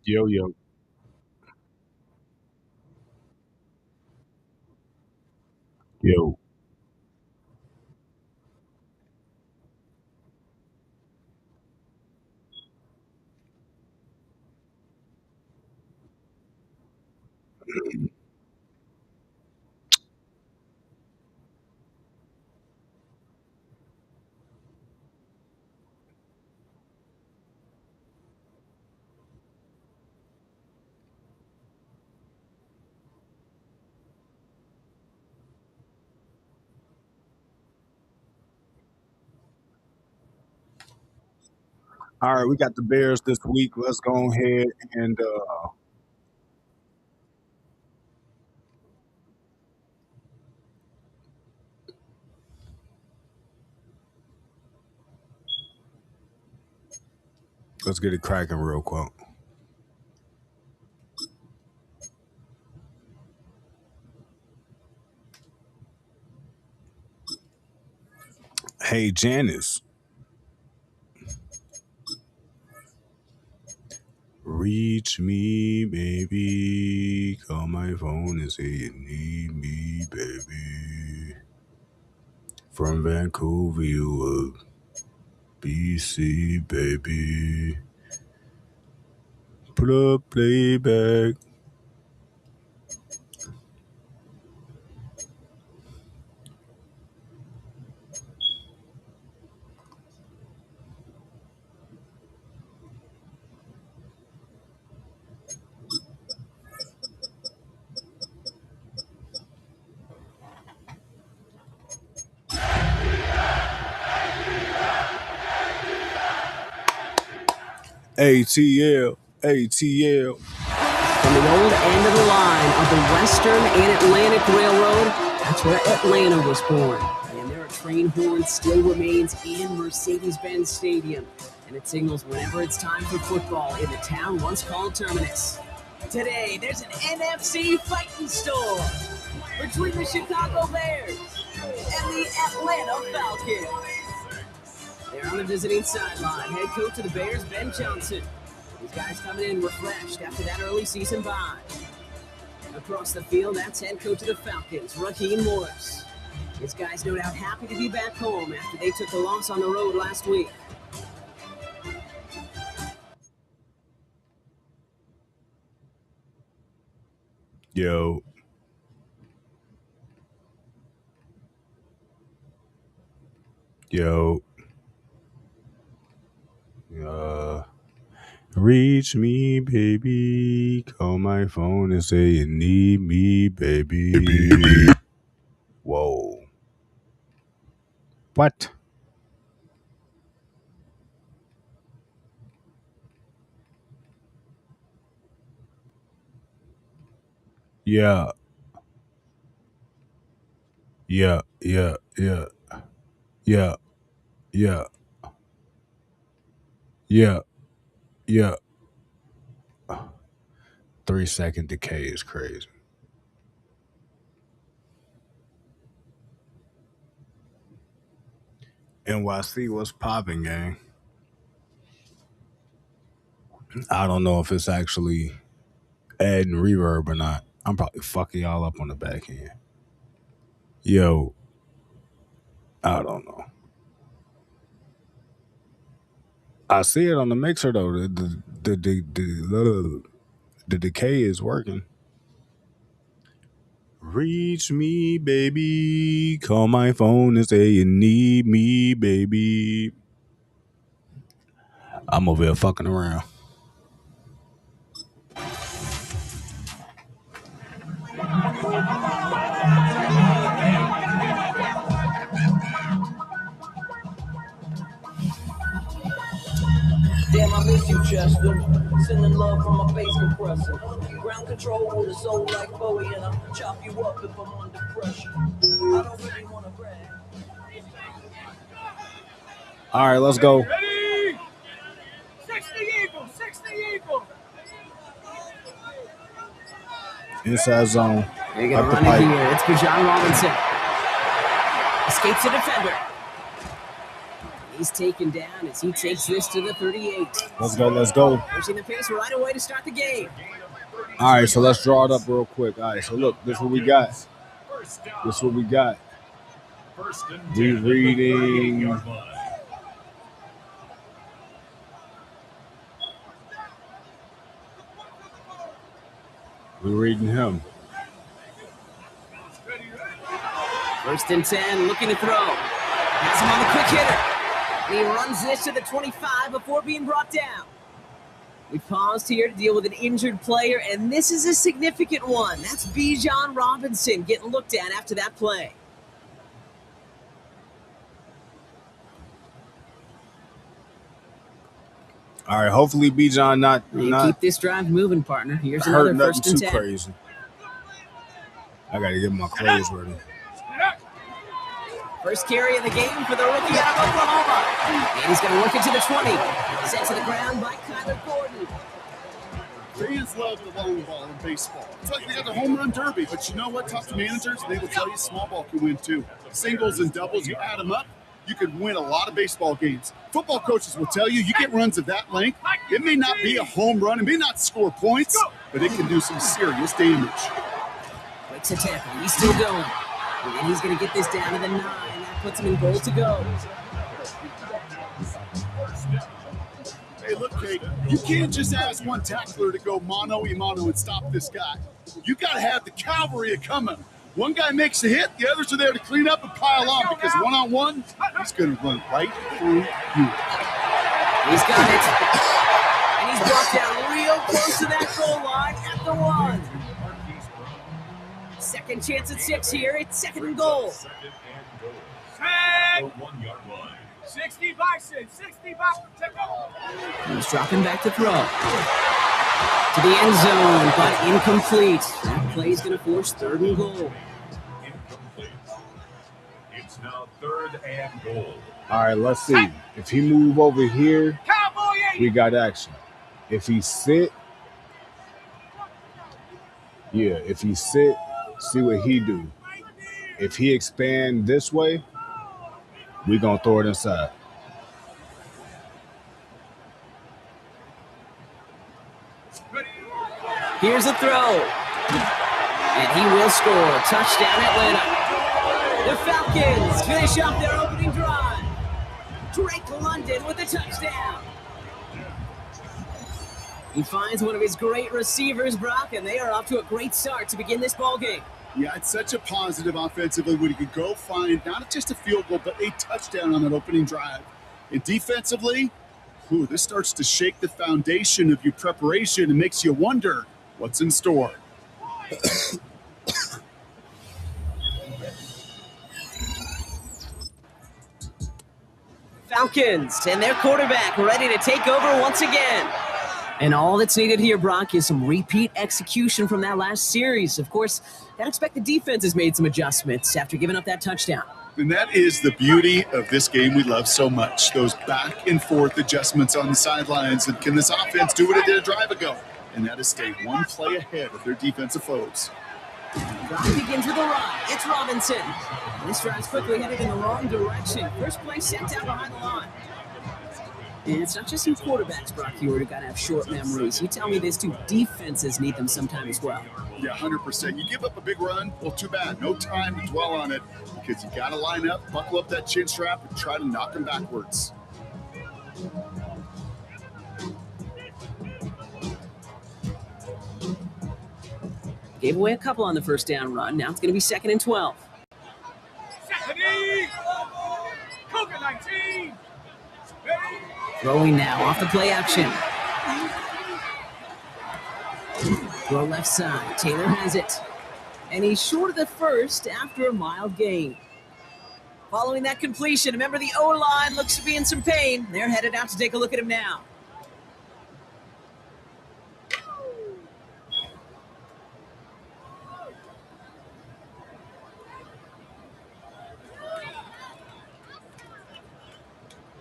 Yo, yo, yo. All right, we got the Bears this week. Let's go ahead and let's get it cracking real quick. Hey, Janice, reach me, baby. Call my phone and say you need me, baby. From Vancouver, you BC, baby. Put up playback. ATL, ATL. From the old end of the line of the Western and Atlantic Railroad, that's where Atlanta was born. And there a train horn still remains in Mercedes-Benz Stadium. And it signals whenever it's time for football in the town once called Terminus. Today, there's an NFC fighting storm between the Chicago Bears and the Atlanta Falcons. They're on the visiting sideline. Head coach of the Bears, Ben Johnson. These guys coming in refreshed after that early season bye. Across the field, that's head coach of the Falcons, Raheem Morris. His guys no doubt happy to be back home after they took a loss on the road last week. Yo, yo. Reach me, baby. Call my phone and say you need me, baby. Whoa. What? Yeah, yeah, yeah, yeah, yeah, yeah, yeah, yeah. 3 second decay is crazy. NYC was popping, gang. I don't know if it's actually adding reverb or not. I'm probably fucking y'all up on the back end. Yo, I don't know. I see it on the mixer though. The decay is working. Reach me, baby. Call my phone and say you need me, baby. I'm over here fucking around. Damn, I miss you, Chester. Sending love from my bass compressor. Ground control with a soul like Bowie, and I'll chop you up if I'm under pressure. I don't really want to brag. All right, let's go. Ready? 60 Eagles, 60 Eagles. Inside zone. They're going to run it here. It's Bijan Robinson. Escapes the defender. He's taken down as he takes this to the 38. Let's go, let's go. Pushing the pace right away to start the game. All right, so let's draw it up real quick. All right, so look, this is what we got. This is what we got. We reading. We're reading him. 1st and 10, looking to throw. Has him on the quick hitter. And he runs this to the 25 before being brought down. We paused here to deal with an injured player, and this is a significant one. That's Bijan Robinson getting looked at after that play. All right, hopefully Bijan not keep this drive moving, partner. Here's hurt another nothing 1st and too 10. crazy. I got to get my clothes ready. First carry of the game for the rookie out of Oklahoma. And he's going to work it to the 20. Set to the ground by Kyler Gordon. Fans love the long ball in baseball. It's like they got the home run derby, but you know what? Talk to managers, they will tell you small ball can win too. Singles and doubles, you add them up, you could win a lot of baseball games. Football coaches will tell you get runs of that length. It may not be a home run, it may not score points, but it can do some serious damage. Breaks a tackle. He's still going. And then he's going to get this down to the 9. That puts him in goal to go. Hey, look, Kate, you can't just ask one tackler to go mano-a-mano and stop this guy. You got to have the cavalry coming. One guy makes a hit, the others are there to clean up and pile on because one-on-one, he's going to run right through you. He's got it. And he's brought down real close to that goal line at the 1. Second chance at 6 here. It's 2nd and goal. 60 Bison, 60 Bison. He's dropping back to throw. To the end zone, but incomplete. That play's going to force 3rd and goal. Incomplete. It's now 3rd and goal. All right, let's see. If he move over here, Cowboy 80. we got action. If he sit, see what he do. If he expand this way, we gonna throw it inside. Here's a throw. And he will score. Touchdown, Atlanta. The Falcons finish off their opening drive. Drake London with a touchdown. He finds one of his great receivers, Brock, and they are off to a great start to begin this ball game. Yeah, it's such a positive offensively when you could go find not just a field goal, but a touchdown on that opening drive. And defensively, this starts to shake the foundation of your preparation and makes you wonder what's in store. Falcons and their quarterback ready to take over once again. And all that's needed here, Brock, is some repeat execution from that last series. Of course, I'd expect the defense has made some adjustments after giving up that touchdown. And that is the beauty of this game we love so much, those back and forth adjustments on the sidelines. And can this offense do what it did a drive ago? And that is stay one play ahead of their defensive foes. Drive begins with a run. It's Robinson. This drive's quickly headed in the wrong direction. First play sent down behind the line. And it's not just some quarterbacks, Brock, who got to have short memories. You tell me these two defenses need them sometime as well. Yeah, 100%. You give up a big run, well, too bad. No time to dwell on it because you got to line up, buckle up that chin strap, and try to knock them backwards. Gave away a couple on the first down run. Now it's going to be 2nd and 12. Coca 19. Throwing now off the play action. Throw left side. Taylor has it. And he's short of the first after a mild gain. Following that completion, remember the O-line looks to be in some pain. They're headed out to take a look at him now.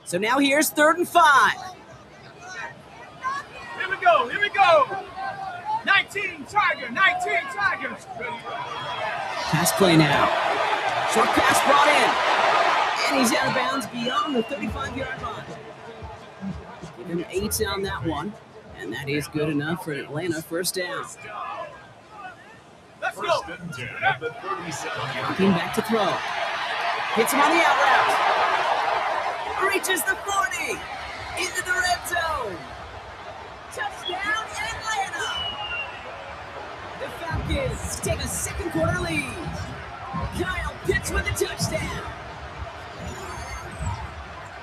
So now here's 3rd and 5. Here we go, here we go. 19 Tigers. Pass play now. Short pass brought in. And he's out of bounds beyond the 35-yard line. Give him 8 on that one. And that is good enough for an Atlanta first down. Let's go. Looking back to throw. Hits him on the out route. Reaches the 40. Into the red zone. Touchdown, Atlanta. The Falcons take a second quarter lead. Kyle Pitts with a touchdown.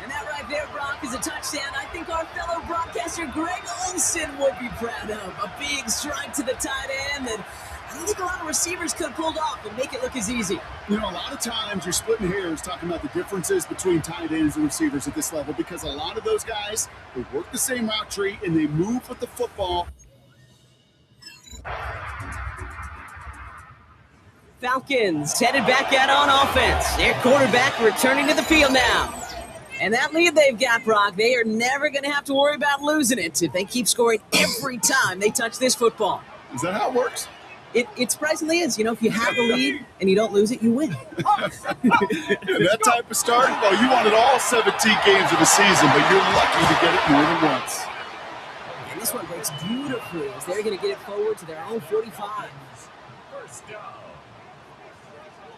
And that right there, Brock, is a touchdown I think our fellow broadcaster Greg Olson would be proud of. A big strike to the tight end that I don't think a lot of receivers could have pulled off and make it look as easy. You know, a lot of times you're splitting hairs talking about the differences between tight ends and receivers at this level because a lot of those guys, they work the same route tree and they move with the football. Falcons headed back out on offense. Their quarterback returning to the field now. And that lead they've got, Brock, they are never going to have to worry about losing it if they keep scoring every time they touch this football. Is that how it works? It surprisingly is. You know, if you have the lead and you don't lose it, you win. That type of start, well, you wanted all 17 games of the season, but you're lucky to get it more than once. And this one breaks beautifully as they're going to get it forward to their own 45. First down.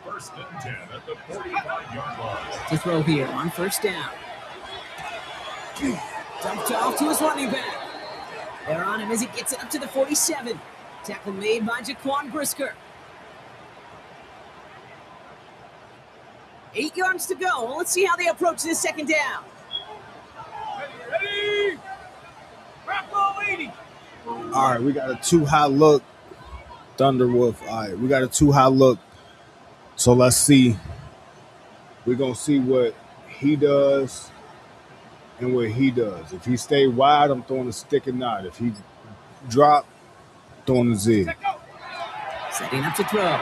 First and 10 at the 45-yard line. To throw here on first down. Dumped off to his running back. They're on him as he gets it up to the 47. Tackle made by Jaquan Brisker. 8 yards to go. Let's see how they approach this second down. Ready? Rocco leading. All right, we got a too high look. Thunderwolf. All right, we got a too high look. So let's see. We're going to see what he does and what he does. If he stay wide, I'm throwing a stick and knot. If he drop, throwing a zig. Setting up to throw.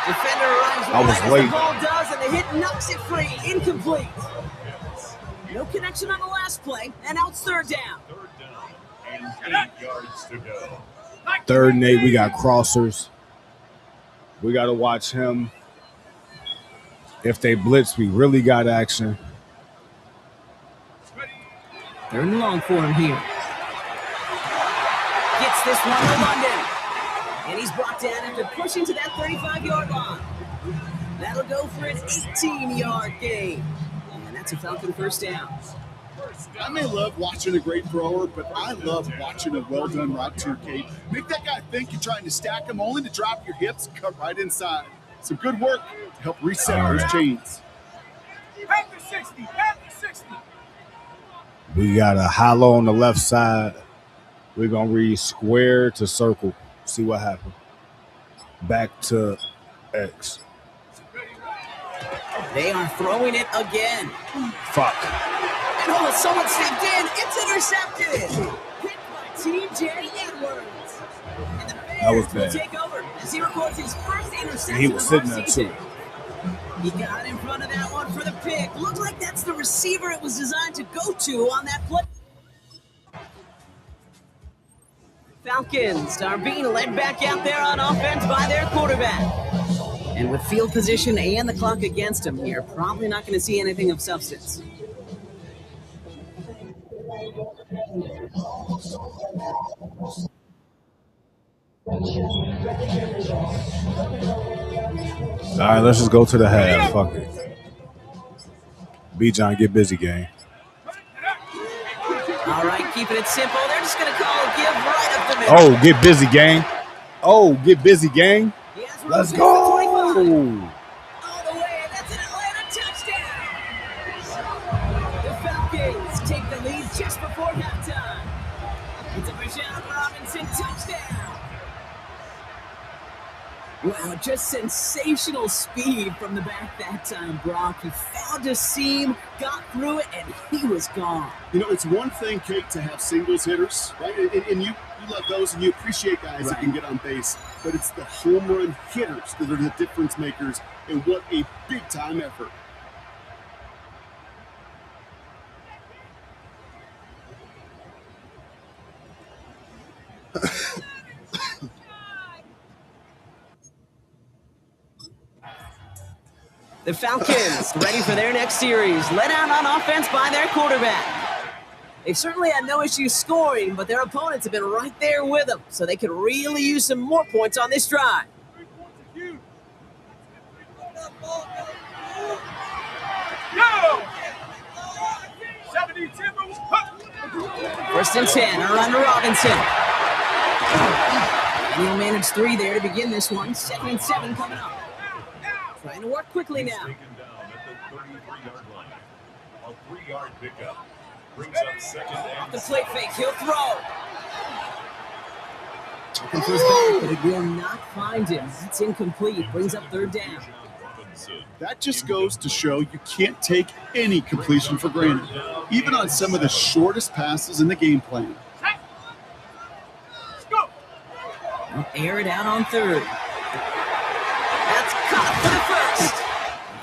Defender arrives I was right as late. the ball does, and the hit knocks it free. Incomplete. No connection on the last play, and now it's third down. Third down and 8 yards to go. Third and 8, we got crossers. We got to watch him. If they blitz, we really got action. Third and long for him here. Gets this one to London. And he's brought down after pushing to that 35-yard line. That'll go for an 18-yard gain. And that's a Falcon first down. I may love watching a great thrower, but I love watching a well-done route to your Kate. Make that guy think you're trying to stack him, only to drop your hips, cut right inside. Some good work to help reset those chains. Panther 60, Panther 60. We got a hollow on the left side. We're going to read square to circle. See what happens. Back to X. They are throwing it again. Fuck. And oh, someone stepped in. It's intercepted. Hit by T.J. Edwards. And the That was Bears will bad. take over as he records his first interception. He was of sitting our there, season. too. He got in front of that one for the pick. Looked like that's the receiver it was designed to go to on that play. Falcons are being led back out there on offense by their quarterback. And with field position and the clock against him, you're probably not going to see anything of substance. All right, let's just go to the half. Fuck it. B-John, get busy, gang. All right, keeping it simple. They're just going to call a give right up the middle. Oh, get busy, gang. Oh, get busy, gang. He has room Let's to the 25. go. All the way, and that's an Atlanta touchdown. The Falcons take the lead just before halftime. It's a Bijan Robinson touchdown. Wow, just sensational speed from the back that time, Brock. He found a seam, got through it, and he was gone. You know, it's one thing, Kate, to have singles hitters, right? And you love those and you appreciate guys that can get on base. But it's the home run hitters that are the difference makers, and what a big-time effort. The Falcons ready for their next series, led out on offense by their quarterback. They've certainly had no issues scoring, but their opponents have been right there with them, so they could really use some more points on this drive. First and 10, around to Robinson. And he'll manage 3 there to begin this one. 2nd and 7 coming up. Trying to work quickly now. Taken down at the 33-yard line. A 3-yard pickup brings up 2nd and The plate fake, he'll throw. Looking for his back, but it will not find him. That's incomplete. Brings up 3rd down. That just goes to show you can't take any completion for granted, even on some of the shortest passes in the game plan. They'll air it out on 3rd. That's caught for the first.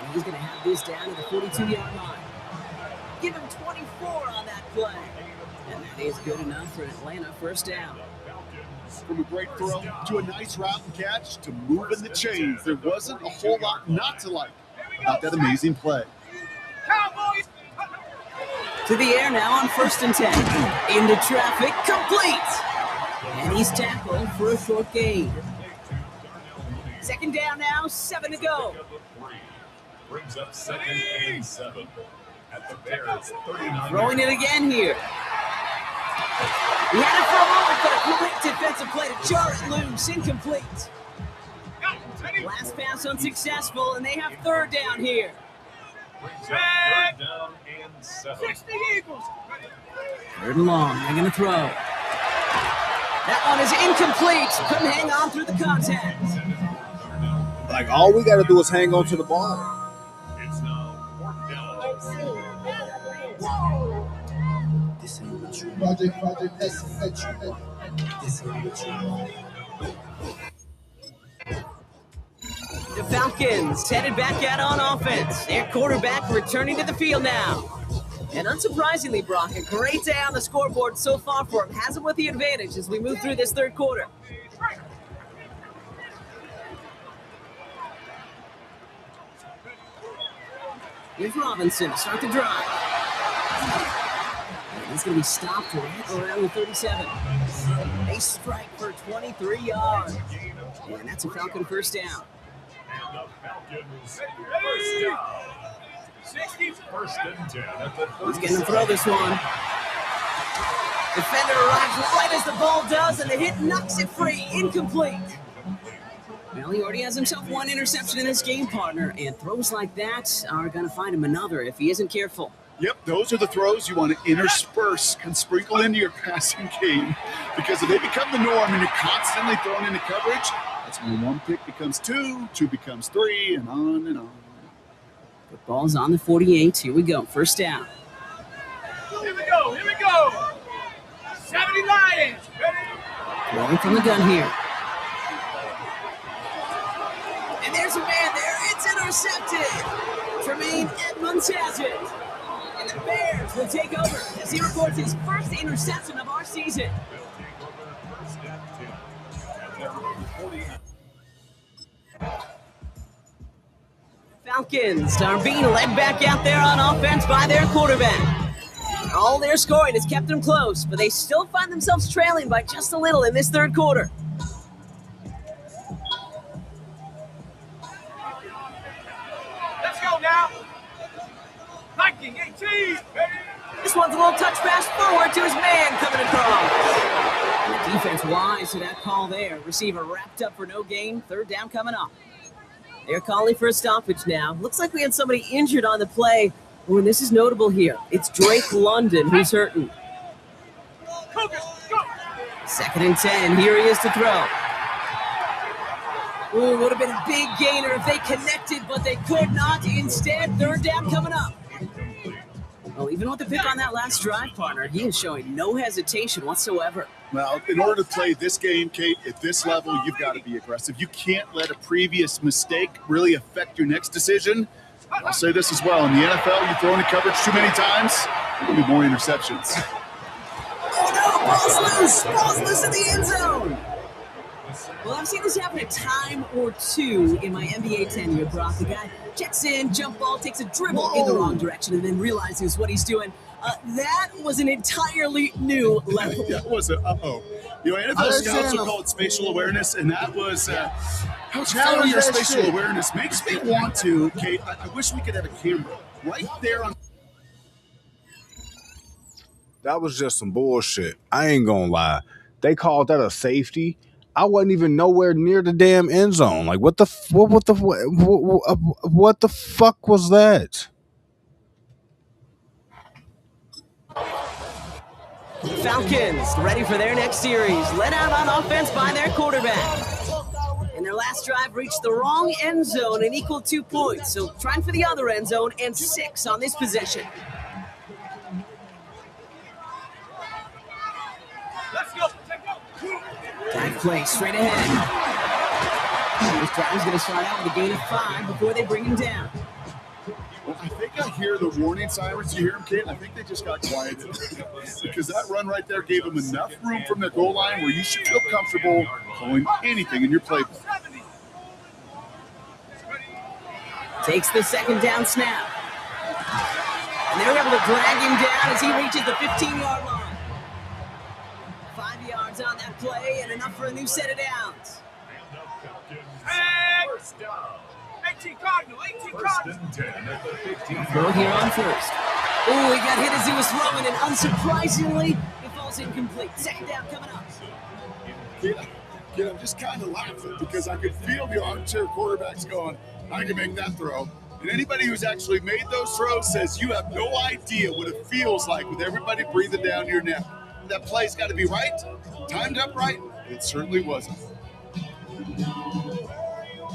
And he's going to have this down to the 42-yard line. Give him 24 on that play. And that is good enough for Atlanta. First down. From a great throw to a nice route and catch to moving the chains, there wasn't a whole lot not to like about that amazing play. To the air now on 1st and 10. Into traffic, complete. And he's tackled for a short gain. 2nd down now, 7 to go. Brings up 2nd and 7 at the Bears 39. Throwing it again here. He had it for a moment, but a great defensive play to jar it loose. Incomplete. Last pass unsuccessful, and they have 3rd down here. Brings up 3rd down and 7. 3rd and long, they're going to throw. That one is incomplete. Couldn't hang on through the contact. Like, all we got to do is hang on to the ball. It's now 4th down. The Falcons headed back out on offense. Their quarterback returning to the field now. And unsurprisingly, Brock, a great day on the scoreboard so far for him. Has him with the advantage as we move through this 3rd quarter. Here's Robinson to start the drive. And he's going to be stopped right around the 37. They strike for 23 yards. And that's a Falcon first down. And the Falcons first down. 1st and 10 at the 37. He's going to throw this one. Defender arrives right as the ball does, and the hit knocks it free. Incomplete. Well, he already has himself 1 interception in his game, partner, and throws like that are going to find him another if he isn't careful. Yep, those are the throws you want to intersperse and sprinkle into your passing game, because if they become the norm and you're constantly thrown into coverage, that's when 1 pick becomes 2, 2 becomes 3, and on and on. The ball's on the 48. Here we go. First down. Here we go. 70 Lions. Throwing from the gun here. And there's a man there. It's intercepted. Tremaine Edmonds has it. And the Bears will take over as he records his first interception of our season. Falcons are being led back out there on offense by their quarterback. All their scoring has kept them close, but they still find themselves trailing by just a little in this 3rd quarter. Let's go now. 1918. This one's a little touch pass forward to his man coming across. And the defense wise to that call there. Receiver wrapped up for no gain. 3rd down coming up. They're calling for a stoppage now. Looks like we had somebody injured on the play. Oh, and this is notable here. It's Drake London who's hurting. 2nd and 10. Here he is to throw. Ooh, would have been a big gainer if they connected, but they could not. Instead, 3rd down coming up. Well, even with the pick on that last drive, partner, he is showing no hesitation whatsoever. Well, in order to play this game, Kate, at this level, you've got to be aggressive. You can't let a previous mistake really affect your next decision. I'll say this as well. In the NFL, you throw into coverage too many times, there'll be more interceptions. Oh, no, ball's loose. Ball's loose in the end zone. Well, I've seen this happen a time or two in my NBA tenure, Brock. The guy checks in, jump ball, takes a dribble in the wrong direction, and then realizes what he's doing. That was an entirely new level. That was a uh-oh. You know, NFL scouts will call it spatial awareness, and that was how challenging your spatial awareness makes me want to, Kate. I wish we could have a camera right there on. That was just some bullshit. I ain't gonna lie. They called that a safety. I wasn't even nowhere near the damn end zone. Like, what the fuck was that? Falcons ready for their next series, led out on offense by their quarterback. In their last drive, reached the wrong end zone and equaled 2 points. So trying for the other end zone and 6 on this possession. Let's go. Dive play straight ahead. This drive is going to start out with a gain of 5 before they bring him down. Well, I think I hear the warning sirens. You hear them, Kate? I think they just got quieted because that run right there gave them enough room from the goal line where you should feel comfortable calling anything in your playbook. Takes the second down snap. And they're able to drag him down as he reaches the 15-yard line. 5 yards on that play and enough for a new set of downs. First down. 18 Cardinal. First and 10 at the 15. Throw here on first. Oh, he got hit as he was throwing, and unsurprisingly, it falls incomplete. Second down coming up. Kid, I'm just kind of laughing because I could feel the armchair quarterbacks going, I can make that throw. And anybody who's actually made those throws says you have no idea what it feels like with everybody breathing down your neck. That play's got to be right, timed up right. It certainly wasn't.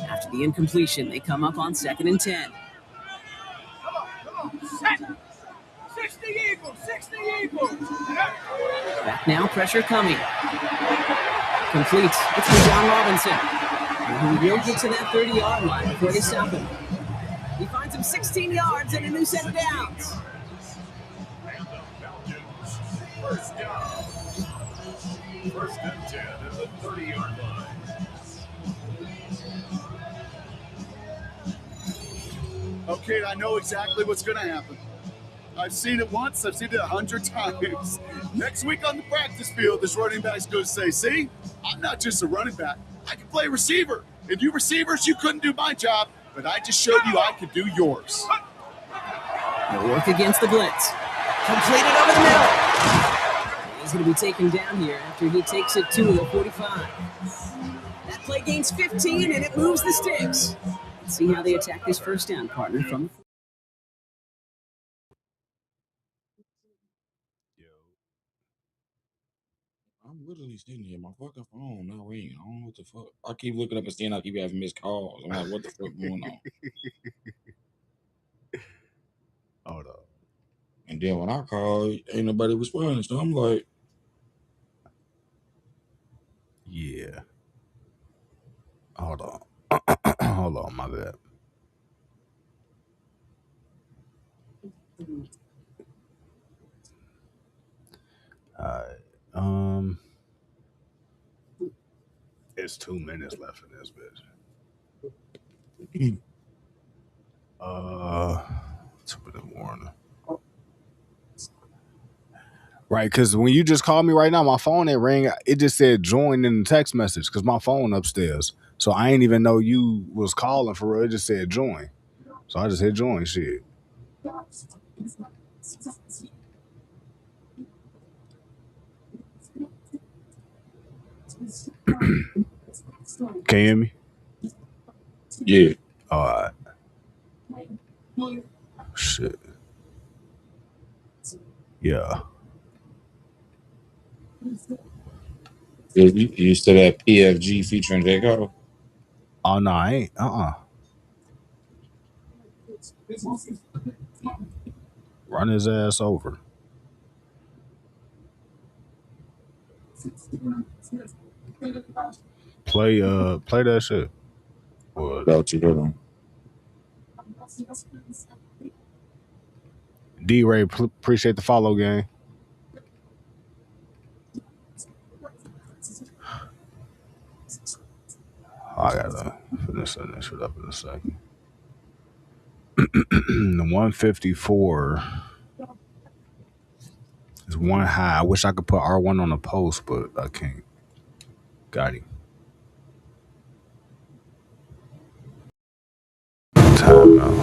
After the incompletion, they come up on 2nd and 10. Come on. Set. 60 Eagles. Back now, pressure coming. Complete. It's for John Robinson. And he will get to that 30-yard line before they stop him. He finds him 16 yards and a new set of downs. And the Falcons. First down. First and 10 at the 30-yard line. Okay, I know exactly what's going to happen. I've seen it once. I've seen it 100 times. Next week on the practice field, this running back's going to say, see, I'm not just a running back. I can play receiver. And you receivers, you couldn't do my job, but I just showed you I could do yours. They'll work against the blitz. Completed over the middle. He's going to be taken down here after he takes it to the 45. That play gains 15, and it moves the sticks. Let's see how they attack this first down, partner, from the I'm literally sitting here, my fucking phone not ringing. I don't know what the fuck. I keep looking up and seeing I keep having missed calls. I'm like, what the fuck going on? Hold up. And then when I call, ain't nobody responding. So I'm like, Yeah. Hold on. Hold on, my bad. Alright. It's 2 minutes left in this bitch. 2-minute warning. Right, because when you just called me right now, my phone ain't ring. It just said join in the text message because my phone upstairs. So I ain't even know you was calling for real. It just said join. So I just hit join shit. Can you hear me? yeah. All right. Shit. Yeah. You still that PFG featuring J. Cole? Oh, no, I ain't. Run his ass over. Play that shit. What? Got you, hold on. D-Ray, appreciate the follow, gang. I gotta finish that shit up in a second. The 154 is one high. I wish I could put R1 on the post, but I can't. Got him. Timeout.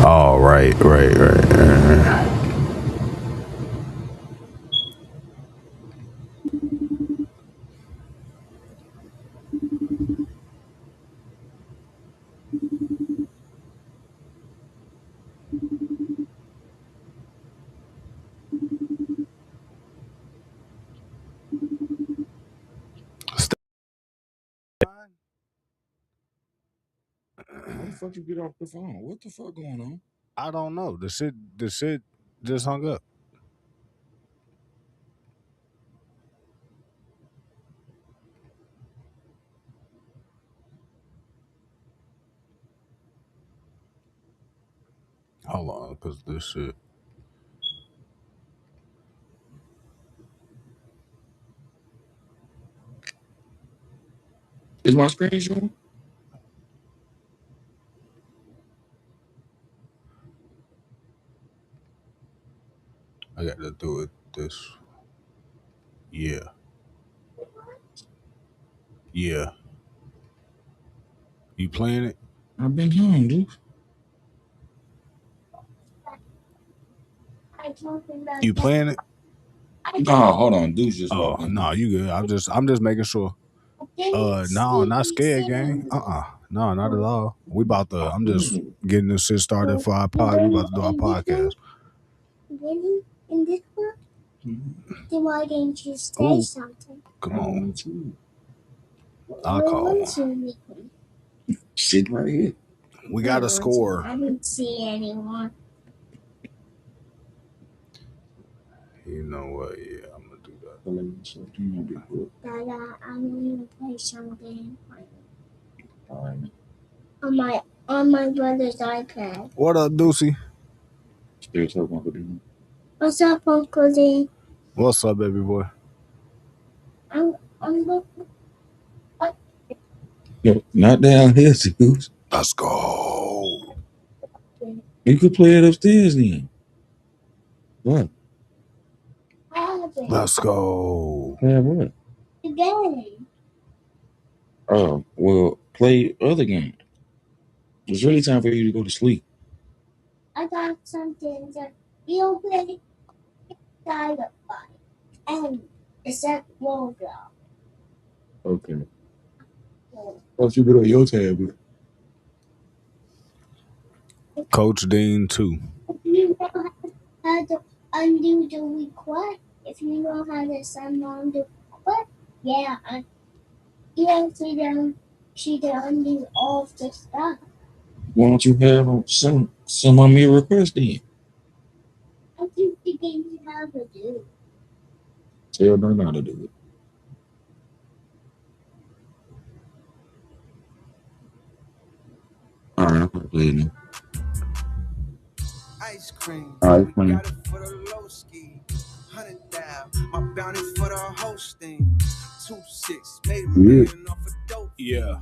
Oh, right. How the fuck you get off the phone? What the fuck going on? I don't know. The shit just hung up. Hold on, because this shit. Is my screen showing? I got to do it this. Yeah. You playing it? I've been home, dude. You playing it? No, hold on. Dude's just Oh, walking. no, you good. I'm just making sure. No, not scared, gang. No, not at all. We about to. I'm just getting this shit started for our pod. We about to do our podcast. Really? In this book? Then why didn't you say Ooh. something? Come on. I'll call one. Sit right here. We got a score. I didn't see anyone. You know what? Yeah, I'm gonna do that. Dada, I'm gonna play some game Fine. on my brother's iPad. What up, Deucey? Still talking about the What's up, Uncle D? What's up, baby boy? I'm looking. No, not down here, dude. Let's go. You could play it upstairs then. What? Let's go. Yeah, what? The game. Oh, well, play other game. It's really time for you to go to sleep. I got something that you'll play Dynamite. And it's that logo. Okay. Once you get on your tablet. Coach Dean 2. If you know how to undo the request, if you know how to send on the request, yeah, she can undo all of the stuff. Why don't you have some of me request then? I think the game you have to do. Tell them how to do it. All right, I'm gonna play it now. Ice cream. Ice cream. Got it for the low ski. 100 down. My bounty for the hosting. 2-6. Made a million off a dope. Yeah.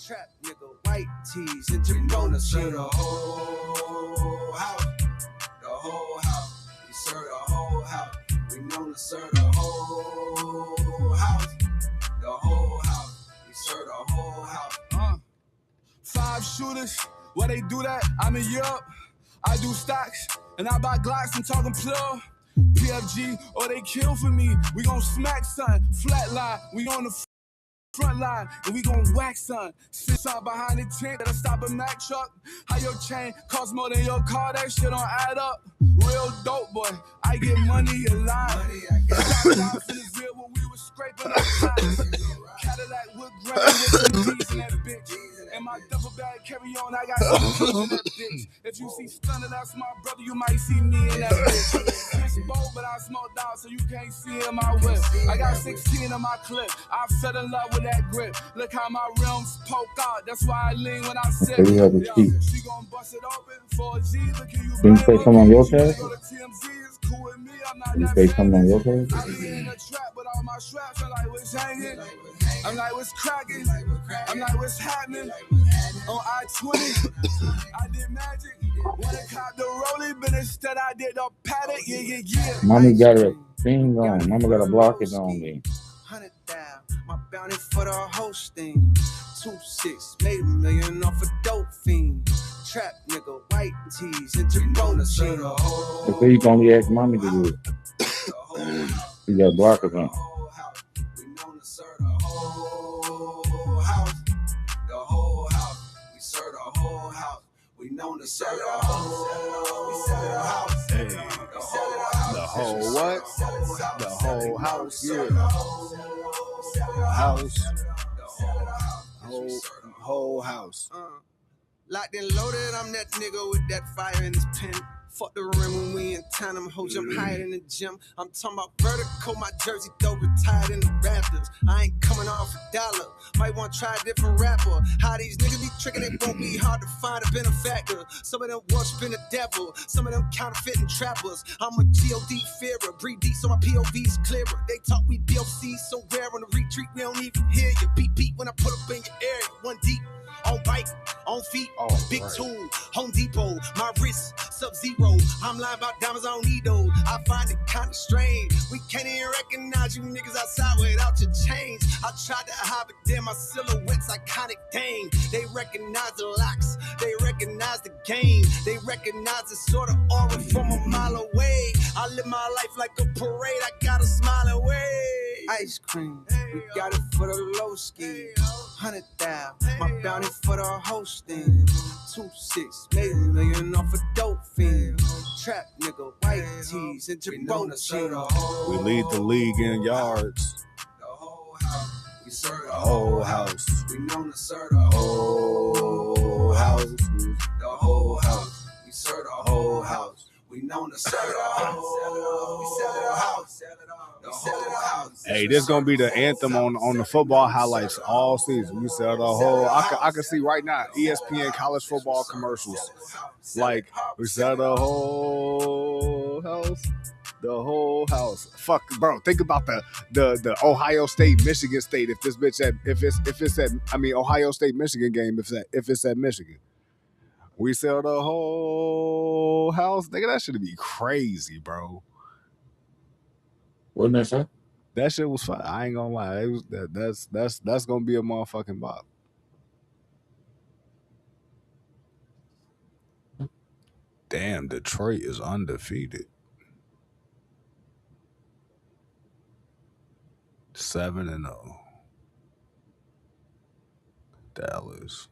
Trap nigga, white tees, and you wanna serve the whole house. The whole house. We serve the whole house. We known to serve the whole house. The whole house. We serve the whole house. 5 shooters, where they do that? I'm in Europe. I do stocks, and I buy Glocks and talking plug. PFG, or they kill for me. We gon' smack, son. Flatline, we on the front line, and we gon' whack, son. Sit son behind the tent that'll stop a Mack truck. How your chain cost more than your car? That shit don't add up. Real dope, boy. I get money a lot. When we was scraping up sides. Cadillac with grain with some D's in that bitch. And my double bag carry on, I got some D's in that bitch. If you see Stunner, that's my brother, you might see me in that bitch. It's bold, but I smoked out, so you can't see in my whip. I got 16 in my clip. I fell in love with that grip. Look how my rims poke out. That's why I lean when I sit. There you have the key. She gon' bust it open for a G. Look at you. Can you say something on your tab? Cool with me, I'm not Can you that say something on your tab? I be in the trap, but all my straps, I'm like, what's hanging? I'm like, what's cracking? I'm like, what's happening? On I-20, I did magic. Wanna cop the rolling, but instead I did the paddock. Yeah. Mommy got a thing on. Mama got a blockage on me. 100,000, my bounty for the hosting. 2-6, made $1 million off a dope fiend. Trap nigga, white tees, and Jamona shit. If he only asked mommy to do it. He got blockers on. We known to serve the whole house. The whole house. We serve the whole house. We known to serve the whole. We sell the house. Hey, the whole what? The whole house, yeah. House. Whole house. Locked and loaded, I'm that nigga with that fire in his pen. Fuck the rim when we in town, I'm ho jump higher than the gym. I'm talking about vertical, my jersey though retired in the Raptors. I ain't coming off a dollar, might want to try a different rapper. How these niggas be tricking, it won't be hard to find a benefactor. Some of them worshiping the devil, some of them counterfeiting trappers. I'm a G.O.D. fearer, breathe deep so my POV's clearer. They talk we BOC so rare on the retreat, we don't even hear you. Beat when I pull up in your area, one deep. On bike, on feet, big tool, Home Depot, my wrist, Sub-Zero. I'm lying about diamonds, I don't need those. I find it kinda strange. We can't even recognize you niggas outside without your chains. I tried to hide, but then my silhouette's iconic dang. They recognize the locks, they recognize the game. They recognize the sort of aura from a mile away. I live my life like a parade, I gotta smile away. Ice cream, we got it for the low ski. 100,000, my bounty for the hosting. 2-6, made $1 million off a dope fiend. Trap nigga, white tees, and Jamona shit. We lead the league in yards. The whole house, we serve The whole house. We known to serve the whole house. The whole house, we serve the whole house. We known to serve the whole. We sell the house. The whole house. Hey, this gonna be the anthem on the football highlights all season. We sell the whole. I can see right now ESPN college football commercials. Like we sell the whole house. The whole house. Fuck, bro. Think about the Ohio State Michigan State. If this bitch Ohio State Michigan game. If it's at Michigan. We sell the whole house. Nigga, that should be crazy, bro. Wasn't that fun? That shit was fun. I ain't gonna lie. It was that's gonna be a motherfucking bop. Damn, Detroit is undefeated. 7-0. Dallas.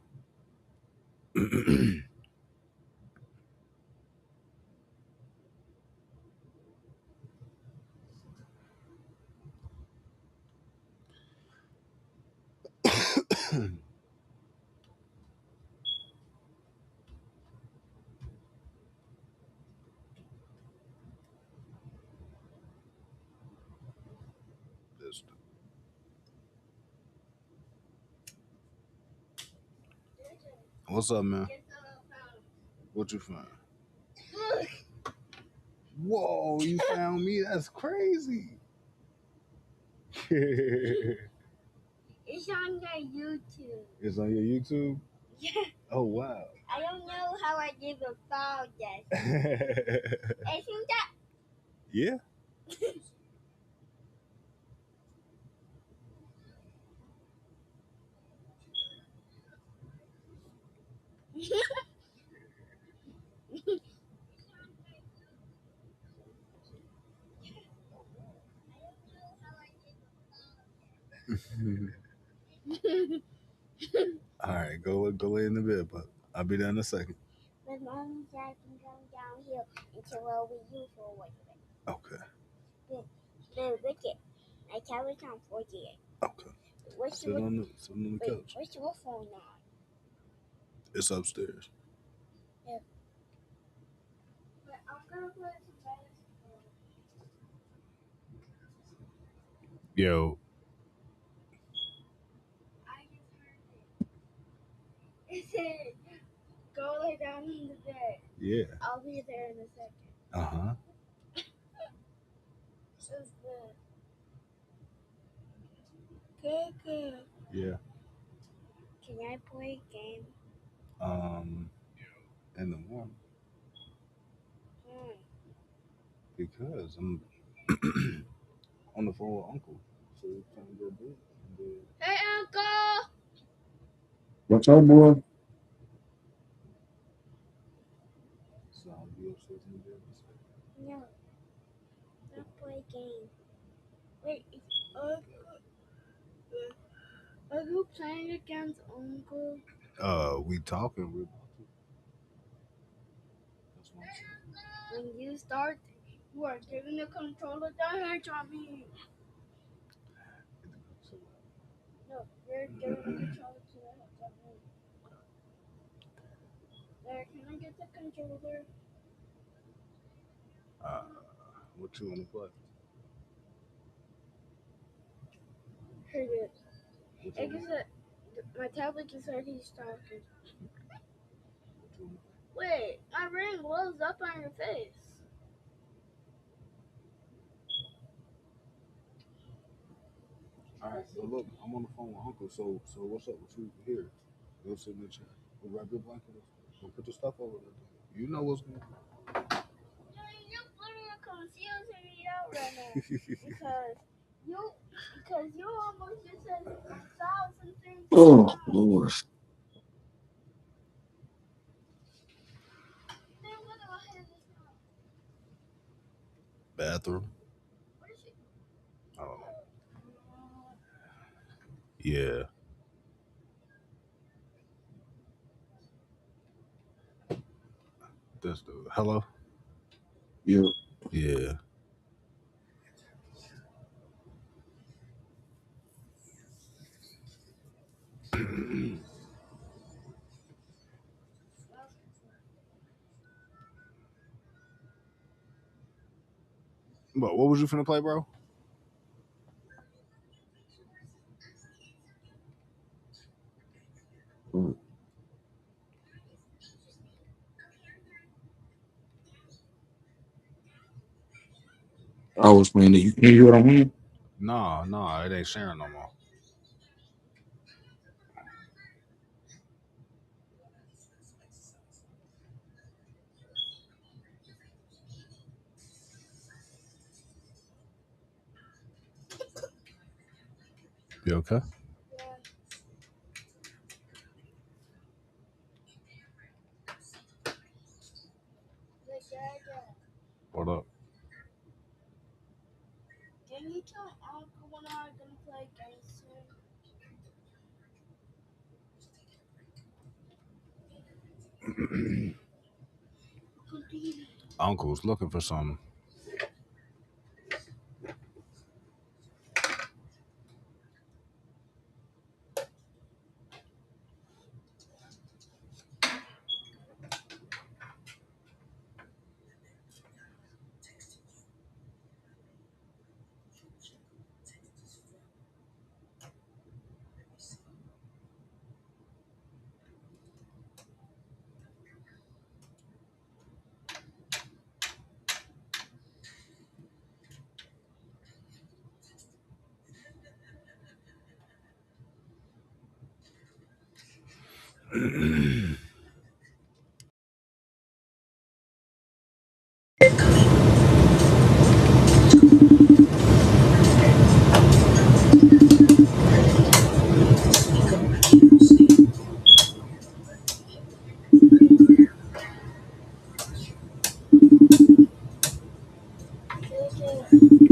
What's up, man? What you find? Whoa, you found me? That's crazy. It's on your YouTube. It's on your YouTube? Yeah. Oh, wow. I don't know how I did the file that. Isn't that? Yeah. All right, go in the bed, but I'll be there in a second. My mom and dad can come down here until I'll be you for a while. Okay. The wicket. I tell it on 48. Okay. Sit on the couch. Where's your phone on? It's upstairs. Yeah. But I'm gonna play some basketball. Yo. I just heard it. It said, go lay down in the bed. Yeah. I'll be there in a second. Uh-huh. This is good. Yeah. Can I play a game? In the morning Hmm. because I'm on the phone with Uncle, so we're trying to go to bed. And then Hey, Uncle! What's up, boy? so I'll be upstairs in the bed. No, not play a game. Wait, are you playing against Uncle? We talking. We're about to. That's what I'm saying. When you start, you are giving the controller damage on me. No, you're giving the controller to the heads on me. There, can I get the controller? What you want to play? Here it is. What I you guess want my tablet just said he's talking. to Wait, my ring blows up on your face. All right, so look, I'm on the phone with Uncle. So what's up with you here? Go sit in the chair. Go grab your blanket. Go put your stuff over there. You know what's going on. You're literally confusing me out right now because you almost just said 1,000 things. Oh, Lord. Then what do I have this now? Bathroom. What is it? I don't know. Yeah. That's the hello. Yeah. Yeah. But what was you finna play, bro? Mm. I was playing it. You can hear what I'm hearing? Nah, it ain't sharing no more. You okay? What up? Can you tell Uncle when I'm gonna play games soon? Uncle's looking for something.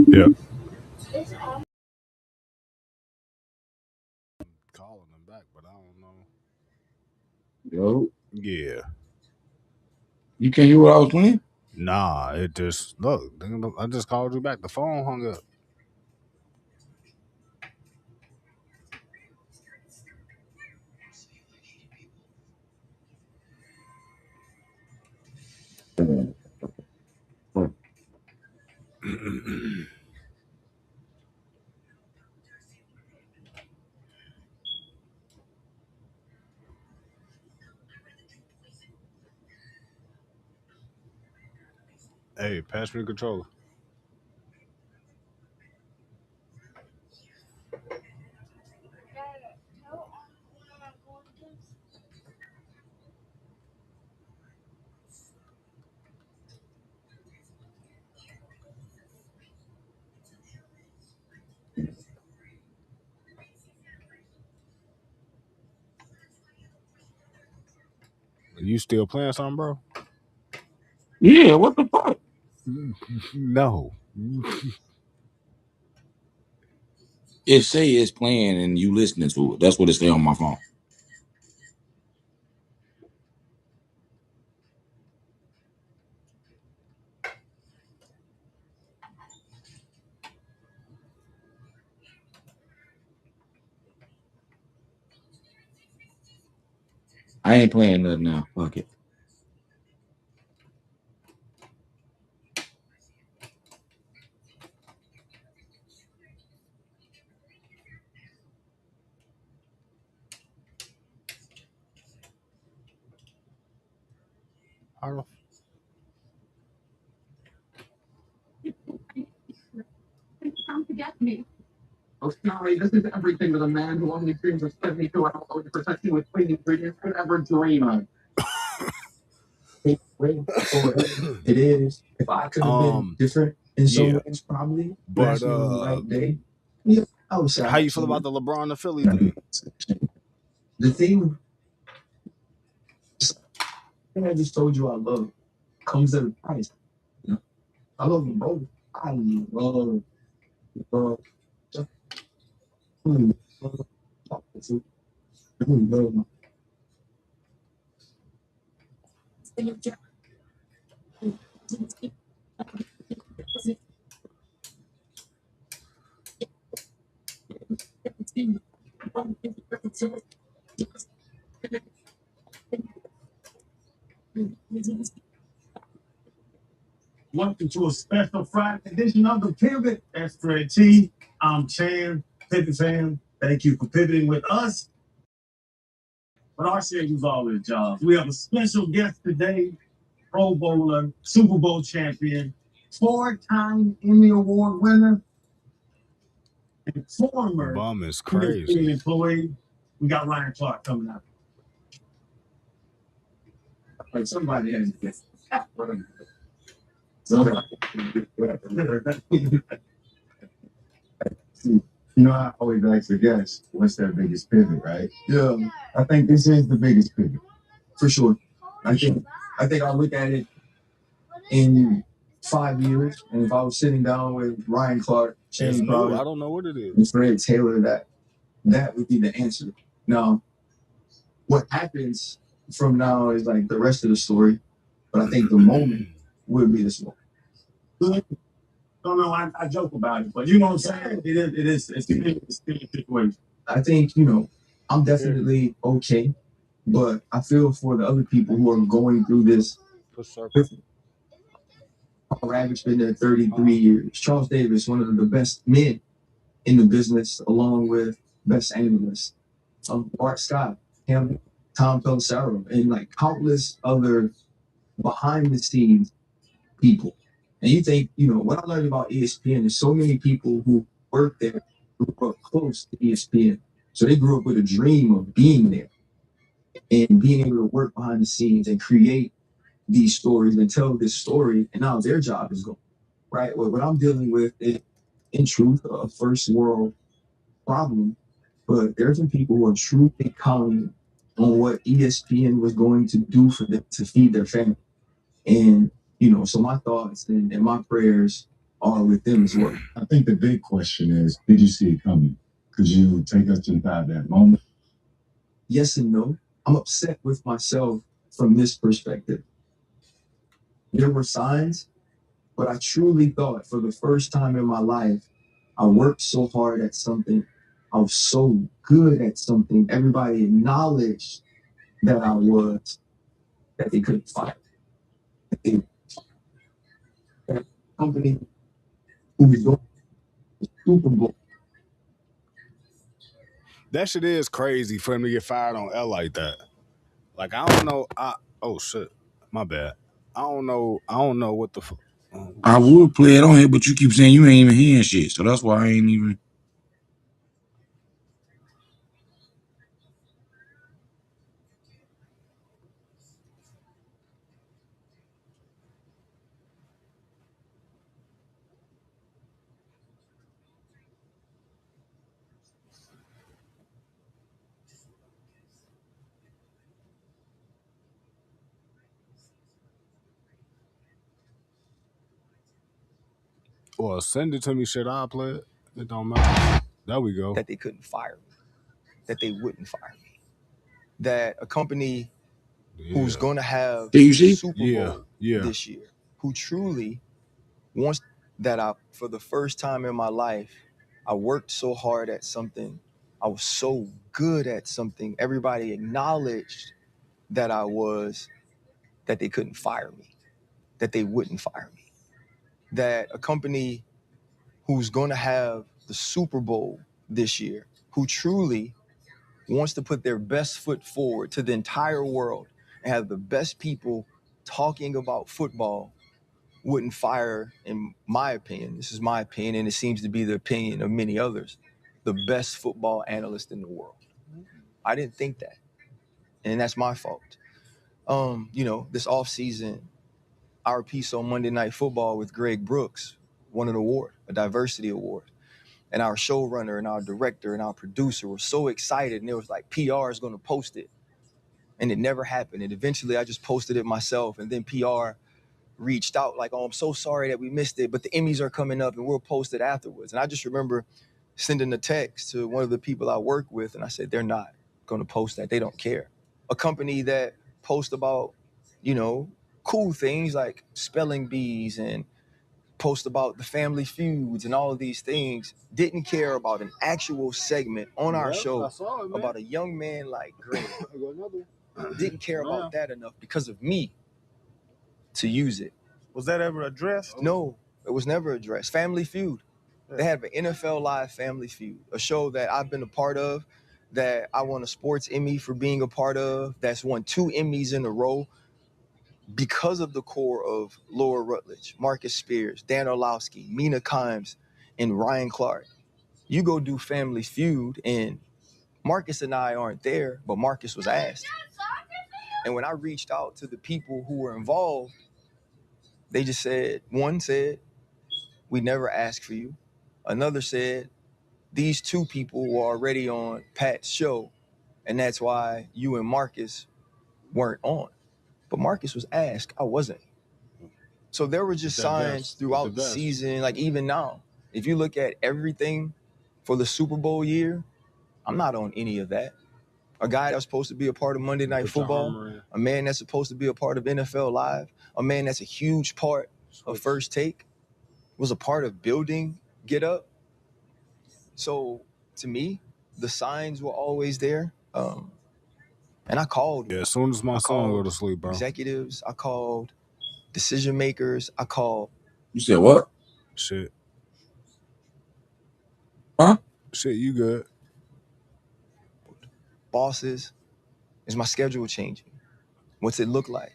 Yeah. It's on. Calling him back, but I don't know. Yo. Yeah. You can hear what I was playing? Nah, it just look. I just called you back. The phone hung up. Hey, pass me the controller. You still playing something, bro? Yeah, what the fuck? No. It say it's playing and you listening to it. That's what it say on my phone. I ain't playing nothing now. Fuck it. I don't. Come to get me. Oh, sorry, this is everything that a man who only dreams of 72 hours of protection with clean ingredients could ever dream of. It is. If I could have been different in some Yeah. ways, probably. But On the right day. Yeah, I would say how you feel about the LeBron and Philly thing? the thing I just told you I love comes at a price. You know? I love them both. I love love love Welcome to a special Friday edition of the Pivot. That's Fred T. I'm Chan, Pivot fam. Thank you for pivoting with us. But our series is always jobs. We have a special guest today, Pro Bowler, Super Bowl champion, 4-time Emmy Award winner, and former Bum is crazy. ESPN employee. We got Ryan Clark coming out. Like somebody has to guess. You know, I always ask the guest, what's their biggest pivot, right? Yeah. I think this is the biggest pivot. For sure. I think I look at it in 5 years, and if I was sitting down with Ryan Clark, It's Shane new. Crowder, I don't know what it is. and Fred Taylor, that would be the answer. Now, what happens from now is like the rest of the story, but I think the moment would be this one. No, I joke about it, but you know what I'm saying? It's a situation. I think, I'm definitely okay, but I feel for the other people who are going through this. Our average been there 33 years. Charles Davis, one of the best men in the business, along with best analysts. Bart Scott, him, Tom Pelissero, and like countless other behind the scenes people. And you think, what I learned about ESPN, there's so many people who work there grew up close to ESPN. So they grew up with a dream of being there and being able to work behind the scenes and create these stories and tell this story. And now their job is going, right? Well, what I'm dealing with is, in truth, a first world problem. But there's some people who are truly counting on what ESPN was going to do for them to feed their family. And, so my thoughts and my prayers are with them as well. I think the big question is, did you see it coming? Could you take us inside that moment? Yes and no. I'm upset with myself from this perspective. There were signs, but I truly thought for the first time in my life, I worked so hard at something. I was so good at something. Everybody acknowledged that I was, that they couldn't find it. That company who was going to the Super Bowl. That shit is crazy for him to get fired on L like that. Like, I don't know. Oh shit, my bad. I don't know what the fuck. I would play it on here, but you keep saying you ain't even hearing shit, so that's why I ain't even. Well, send it to me. Shit, I'll play it. It don't matter. There we go. that they couldn't fire me, that they wouldn't fire me, that a company who's going to have Can you the see? Super Yeah, Bowl yeah. this year, who truly wants that for the first time in my life, I worked so hard at something. I was so good at something. Everybody acknowledged that that they couldn't fire me, that they wouldn't fire me, that a company who's going to have the Super Bowl this year, who truly wants to put their best foot forward to the entire world and have the best people talking about football, wouldn't fire, in my opinion, this is my opinion, and it seems to be the opinion of many others, the best football analyst in the world. I didn't think that, and that's my fault. This offseason, our piece on Monday Night Football with Greg Brooks won an award, a diversity award. And our showrunner and our director and our producer were so excited, and it was like, PR is going to post it. And it never happened. And eventually I just posted it myself, and then PR reached out like, oh, I'm so sorry that we missed it, but the Emmys are coming up and we'll post it afterwards. And I just remember sending a text to one of the people I work with, and I said, they're not going to post that. They don't care. A company that posts about, cool things like spelling bees and post about the family feuds and all of these things didn't care about an actual segment on our show about a young man like Greg. Didn't care about that enough because of me to use it. Was that ever addressed? No, it was never addressed. Family Feud. They have an NFL Live Family Feud, a show that I've been a part of, that I won a sports Emmy for being a part of, that's won 2 Emmys in a row because of the core of Laura Rutledge, Marcus Spears, Dan Orlowski, Mina Kimes, and Ryan Clark. You go do Family Feud, and Marcus and I aren't there, but Marcus was asked. And when I reached out to the people who were involved, they just said, one said, we never asked for you. Another said, these 2 people were already on Pat's show, and that's why you and Marcus weren't on. But Marcus was asked, I wasn't. So there were just signs throughout the season, like even now. If you look at everything for the Super Bowl year, I'm not on any of that. A guy that's supposed to be a part of Monday Night Football, a man that's supposed to be a part of NFL Live, a man that's a huge part of First Take, was a part of building Get Up. So to me, the signs were always there. And I called. Yeah, as soon as my son go to sleep, bro. Executives, I called decision makers, I called. You said what? Shit. Huh? Shit, you good. Bosses, is my schedule changing? What's it look like?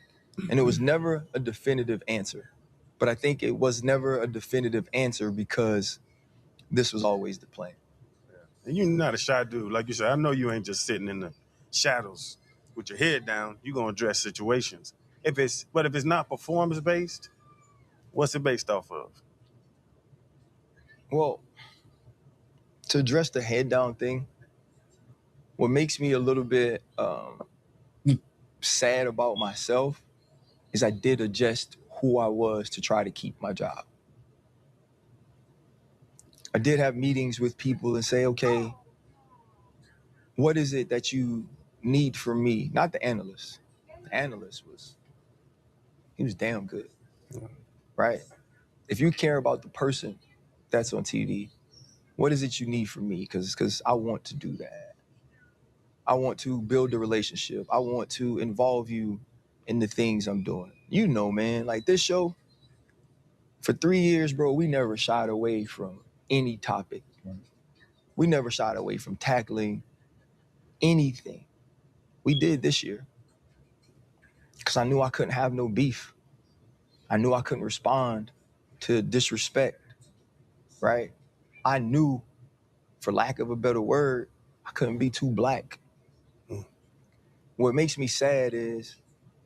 And it was never a definitive answer. But I think it was never a definitive answer because this was always the plan. And you're not a shy dude. Like you said, I know you ain't just sitting in the shadows with your head down. You're going to address situations. But if it's not performance-based, what's it based off of? Well, to address the head down thing, what makes me a little bit sad about myself is I did adjust who I was to try to keep my job. I did have meetings with people and say, okay, what is it that you need from me? Not the analyst. The analyst he was damn good, right? If you care about the person that's on TV, what is it you need from me? Because I want to do that. I want to build a relationship. I want to involve you in the things I'm doing. You know, man, like this show, for 3 years, bro, we never shied away from any topic. We never shied away from tackling anything. We did this year because I knew I couldn't have no beef. I knew I couldn't respond to disrespect, right? I knew, for lack of a better word, I couldn't be too black. What makes me sad is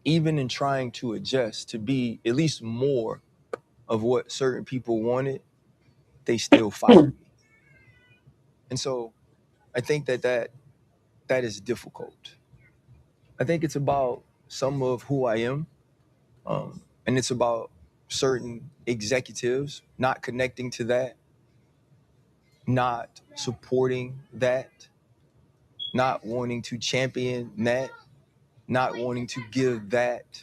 even in trying to adjust to be at least more of what certain people wanted, they still fired me. And so I think that is difficult. I think it's about some of who I am, and it's about certain executives not connecting to that, not supporting that, not wanting to champion that, not wanting to give that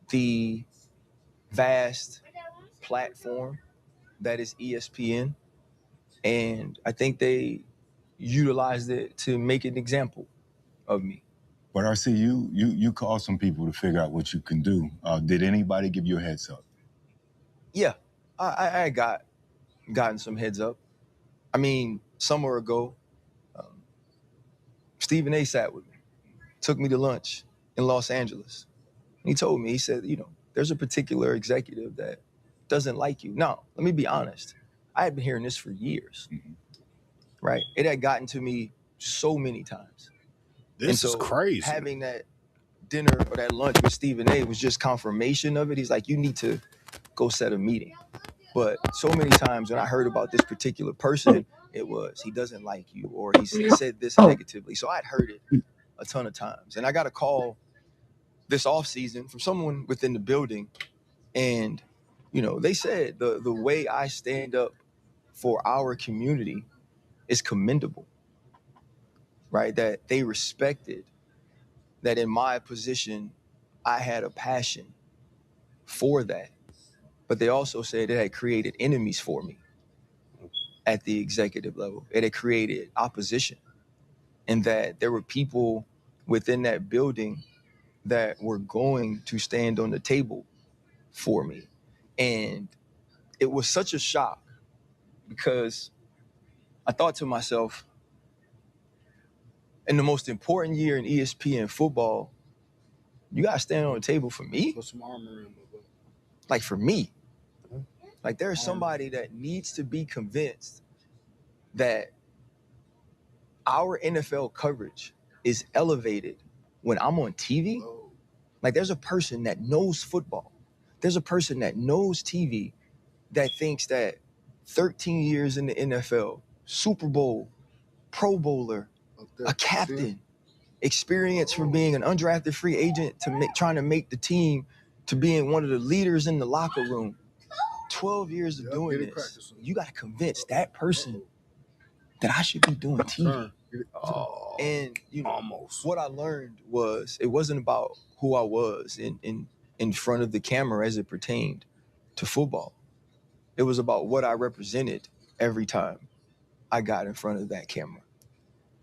the vast platform that is ESPN. And I think they utilized it to make an example of me. But RC, you called some people to figure out what you can do. Did anybody give you a heads up? Yeah, I gotten some heads up. I mean, summer ago, Stephen A. sat with me, took me to lunch in Los Angeles. And he told me, he said, there's a particular executive that doesn't like you. Now, let me be honest. I had been hearing this for years, right? It had gotten to me so many times. This is crazy. Having that dinner or that lunch with Stephen A. was just confirmation of it. He's like, you need to go set a meeting. But so many times when I heard about this particular person, it was, he doesn't like you, or he said this negatively. So I'd heard it a ton of times. And I got a call this offseason from someone within the building. And, they said the way I stand up for our community is commendable, right? That they respected that in my position, I had a passion for that. But they also said it had created enemies for me at the executive level. It had created opposition, and that there were people within that building that were going to stand on the table for me. And it was such a shock because I thought to myself, in the most important year in ESPN football, you gotta stand on the table for me? Put some armor in. Like, for me. Like, there's somebody that needs to be convinced that our NFL coverage is elevated when I'm on TV. Like, there's a person that knows football. There's a person that knows TV that thinks that 13 years in the NFL, Super Bowl, Pro Bowler, a captain, experience from being an undrafted free agent to trying to make the team, to being one of the leaders in the locker room. 12 years of doing this. You got to convince that person that I should be doing TV. And what I learned was it wasn't about who I was in front of the camera as it pertained to football. It was about what I represented every time I got in front of that camera.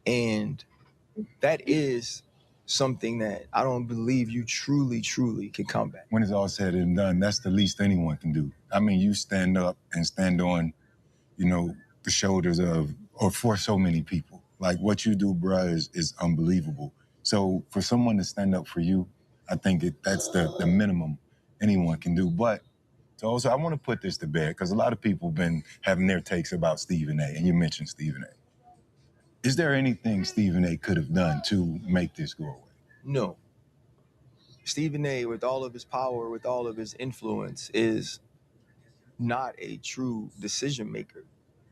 And that is something that I don't believe you truly can combat. When it's all said and done, that's the least anyone can do. I mean, you stand up and stand on, the shoulders of, or for so many people. Like, what you do, bruh, is unbelievable. So for someone to stand up for you, I think that's the minimum anyone can do. But so also, I want to put this to bed, because a lot of people have been having their takes about Stephen A., and you mentioned Stephen A. Is there anything Stephen A. could have done to make this go away? No. Stephen A., with all of his power, with all of his influence, is not a true decision maker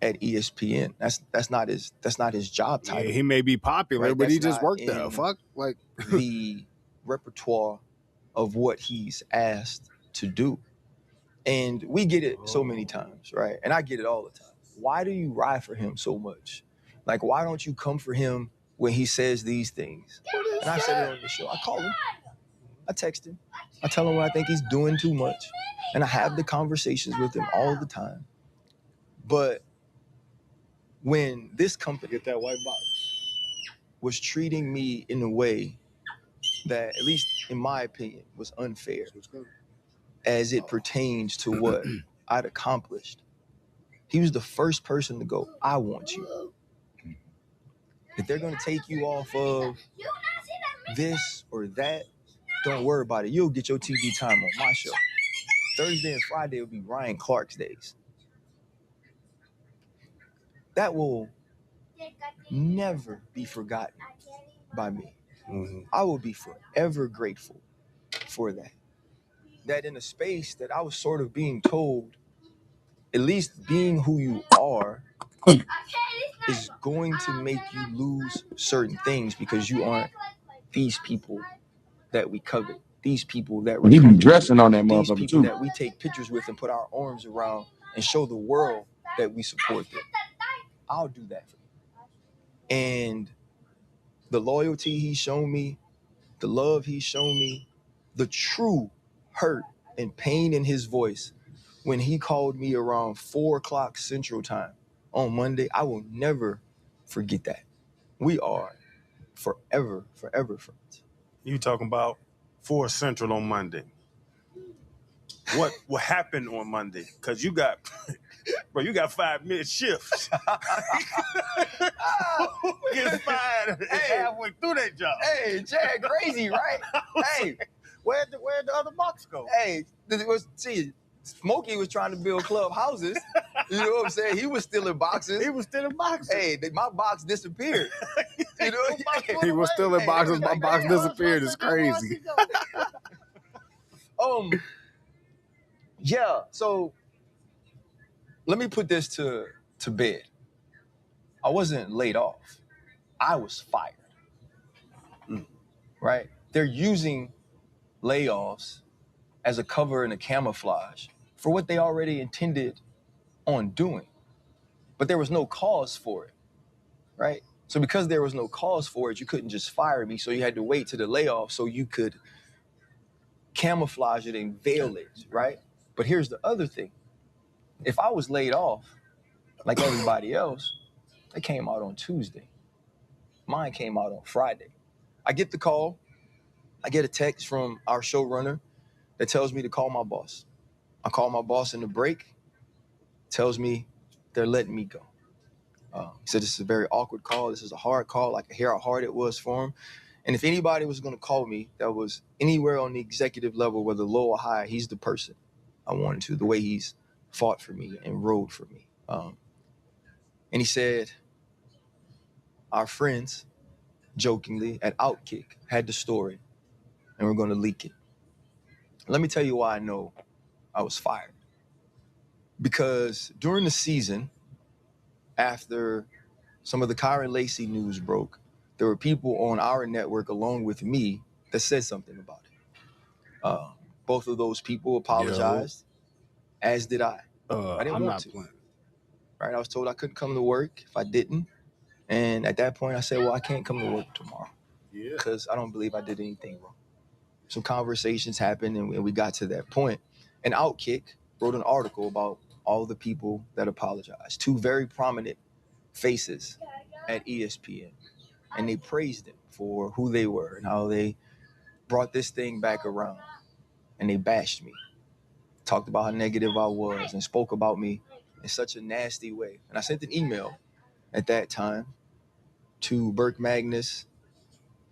at ESPN. That's not his job title. Yeah, he may be popular, right? But he just worked there. Fuck, like the repertoire of what he's asked to do. And we get it so many times, right? And I get it all the time. Why do you ride for him so much? Like, why don't you come for him when he says these things? And I said it on the show. I call him. I text him. I tell him when I think he's doing too much. And I have the conversations with him all the time. But when this company, get that white box, was treating me in a way that, at least in my opinion, was unfair as it pertains to what I'd accomplished, he was the first person to go, I want you. If they're going to take you off of this or that, don't worry about it. You'll get your TV time on my show. Thursday and Friday will be Ryan Clark's days. That will never be forgotten by me. Mm-hmm. I will be forever grateful for that. That in a space that I was sort of being told, at least being who you are is going to make you lose certain things because you aren't these people that we covet. these people that He be dressing on that these motherfucker people too. that we take pictures with and put our arms around and show the world that we support them. I'll do that for you. And the loyalty he's shown me, the love he's shown me, the true hurt and pain in his voice when he called me around 4:00 Central Time on Monday, I will never forget that. We are forever friends. You talking about 4 Central on Monday. What happened on Monday? Because you got 5-minute shifts. Get fired halfway through that job. Hey, Jack, crazy, right? Hey, Where'd the other box go? hey, Smokey was trying to build club houses. You know what I'm saying? He was stealing boxes. He was still in boxes. Hey, my box disappeared. You know, He was still in boxes. My box disappeared. It's crazy. Yeah. So let me put this to bed. I wasn't laid off. I was fired. Right? They're using layoffs as a cover and a camouflage for what they already intended on doing. But there was no cause for it, right? So because there was no cause for it, you couldn't just fire me. So you had to wait to the layoff so you could camouflage it and veil it, right? But here's the other thing. If I was laid off, like everybody else, it came out on Tuesday. Mine came out on Friday. I get the call. I get a text from our showrunner that tells me to call my boss. I call my boss in the break, tells me they're letting me go. He said this is a very awkward call. This is a hard call. I could hear how hard it was for him. And if anybody was going to call me that was anywhere on the executive level, whether low or high, he's the person I wanted to, the way he's fought for me and rode for me. And he said, our friends, jokingly, at Outkick had the story, and we're going to leak it. Let me tell you why I know I was fired. Because during the season, after some of the Kyron Lacey news broke, there were people on our network along with me that said something about it. Both of those people apologized, as did I. I didn't want to. Playing. Right? I was told I couldn't come to work if I didn't. And at that point, I said, well, I can't come to work tomorrow because I don't believe I did anything wrong. Some conversations happened, and we got to that point. And Outkick wrote an article about all the people that apologized, 2 very prominent faces at ESPN. And they praised them for who they were and how they brought this thing back around. And they bashed me, talked about how negative I was, and spoke about me in such a nasty way. And I sent an email at that time to Burke Magnus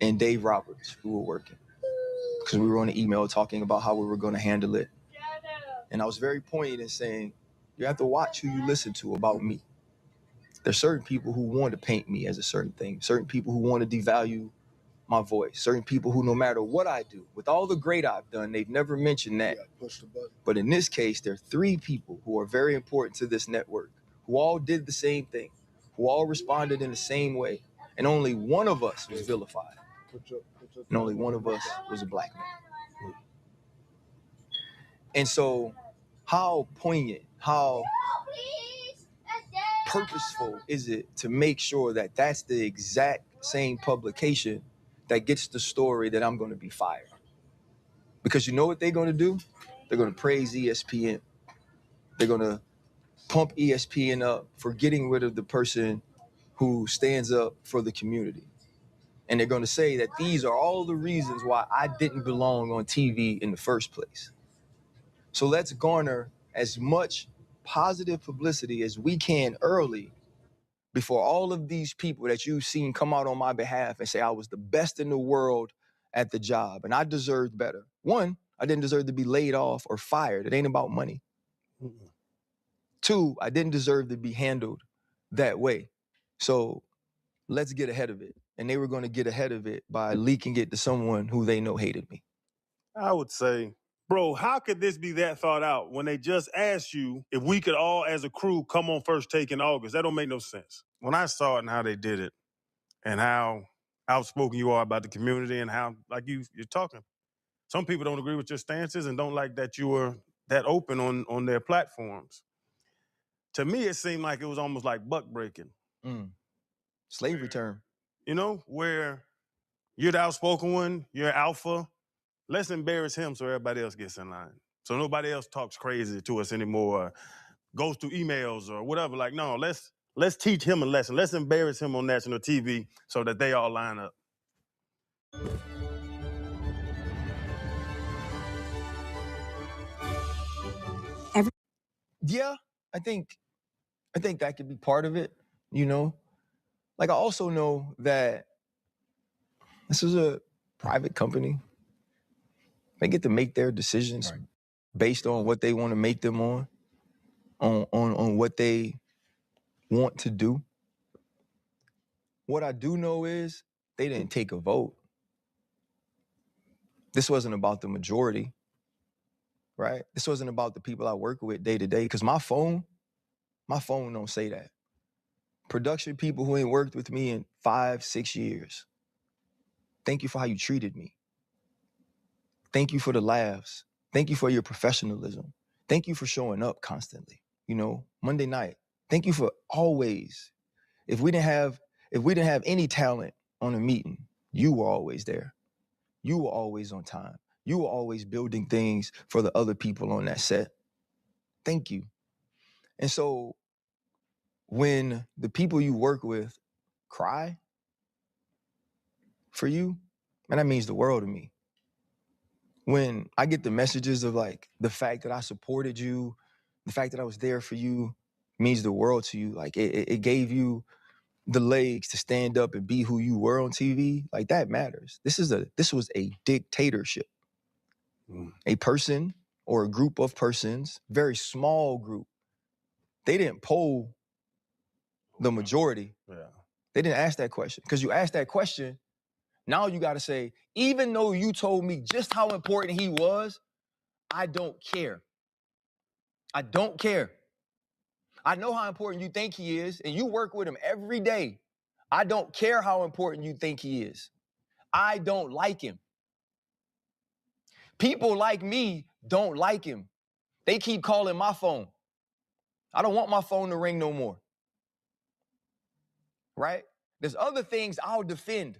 and Dave Roberts, who were working, because we were on an email talking about how we were going to handle it. And I was very poignant in saying, you have to watch who you listen to about me. There's certain people who want to paint me as a certain thing, certain people who want to devalue my voice, certain people who, no matter what I do, with all the great I've done, they've never mentioned that. Push the button. But in this case, there are 3 people who are very important to this network, who all did the same thing, who all responded in the same way. And only one of us was vilified. And only one of us was a black man. And so how poignant, how purposeful is it to make sure that that's the exact same publication that gets the story that I'm going to be fired? Because you know what they're going to do? They're going to praise ESPN. They're going to pump ESPN up for getting rid of the person who stands up for the community. And they're going to say that these are all the reasons why I didn't belong on TV in the first place. So let's garner as much positive publicity as we can early before all of these people that you've seen come out on my behalf and say I was the best in the world at the job and I deserved better. 1, I didn't deserve to be laid off or fired. It ain't about money. 2, I didn't deserve to be handled that way. So let's get ahead of it. And they were going to get ahead of it by leaking it to someone who they know hated me. I would say, bro, how could this be that thought out when they just asked you if we could all, as a crew, come on First Take in August? That don't make no sense. When I saw it and how they did it and how outspoken you are about the community and how, like you're talking, Some people don't agree with your stances and don't like that you were that open on their platforms. To me, it seemed like it was almost like buck breaking. Slavery term. You know, where you're the outspoken one, you're alpha. Let's embarrass him so everybody else gets in line. So nobody else talks crazy to us anymore, goes through emails or whatever. Like, no, let's teach him a lesson. Let's embarrass him on national TV so that they all line up. Yeah, I think that could be part of it, you know? Like, I also know that this is a private company. They get to make their decisions based on what they want to make them on what they want to do. What I do know is they didn't take a vote. This wasn't about the majority, right? This wasn't about the people I work with day to day, because my phone don't say that. Production people who ain't worked with me in 5-6 years, thank you for how you treated me. Thank you for the laughs. Thank you for your professionalism. Thank you for showing up constantly. You know, Monday night. Thank you for always. If we didn't have any talent on a meeting, you were always there. You were always on time. You were always building things for the other people on that set. Thank you. And so when the people you work with cry for you, man, that means the world to me. When I get the messages of like the fact that I supported you, the fact that I was there for you means the world to you. Like it gave you the legs to stand up and be who you were on TV. Like that matters. This was a dictatorship. A person or a group of persons, very small group, they didn't poll the majority. Yeah. They didn't ask that question. Because you asked that question, now you got to say, even though you told me just how important he was, I don't care. I don't care. I know how important you think he is, and you work with him every day. I don't care how important you think he is. I don't like him. People like me don't like him. They keep calling my phone. I don't want my phone to ring no more. Right? There's other things I'll defend.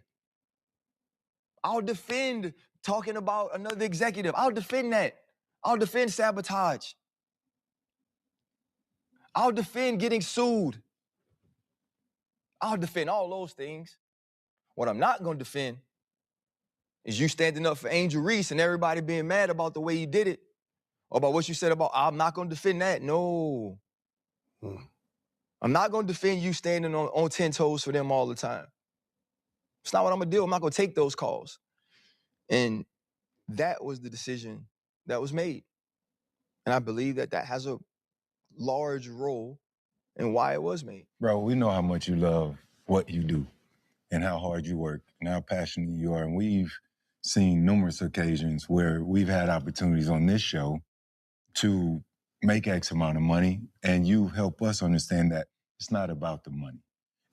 I'll defend talking about another executive. I'll defend that. I'll defend sabotage. I'll defend getting sued. I'll defend all those things. What I'm not going to defend is you standing up for Angel Reese and everybody being mad about the way you did it, or about what you said about, I'm not going to defend that. No. I'm not going to defend you standing on 10 toes for them all the time. It's not what I'm going to do. I'm not going to take those calls. And that was the decision that was made. And I believe that has a large role in why it was made. Bro, we know how much you love what you do and how hard you work and how passionate you are. And we've seen numerous occasions where we've had opportunities on this show to make X amount of money, and you help us understand that it's not about the money.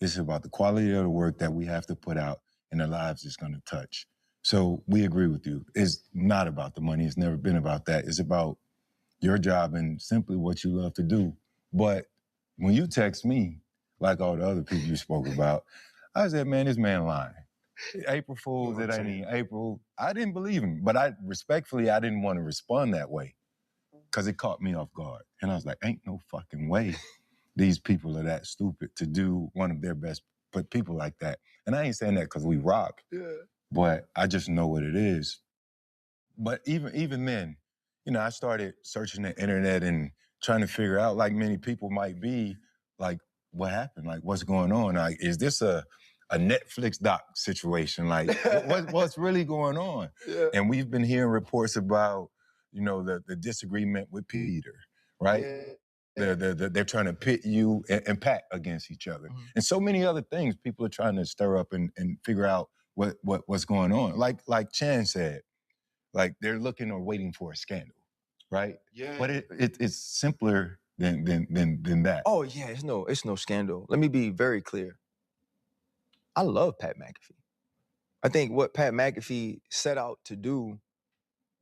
It's about the quality of the work that we have to put out and the lives it's going to touch. So we agree with you. It's not about the money. It's never been about that. It's about your job and simply what you love to do. But when you text me, like all the other people you spoke about, I said, man, this man lying. April Fool's, it ain't even April. I didn't believe him, but I didn't want to respond that way because it caught me off guard. And I was like, ain't no fucking way these people are that stupid to do one of their best, but people like that. And I ain't saying that because we rock, but I just know what it is. But even then, you know, I started searching the internet and trying to figure out, like many people might be, like, what happened? Like, what's going on? Like, is this a Netflix doc situation? Like, what's really going on? Yeah. And we've been hearing reports about, you know, the disagreement with Peter, right? Yeah. They're trying to pit you and Pat against each other. Mm-hmm. And so many other things people are trying to stir up and figure out what's going on. Like Chan said, like they're looking or waiting for a scandal, right? Yeah. But it's simpler than that. Oh yeah, it's no scandal. Let me be very clear. I love Pat McAfee. I think what Pat McAfee set out to do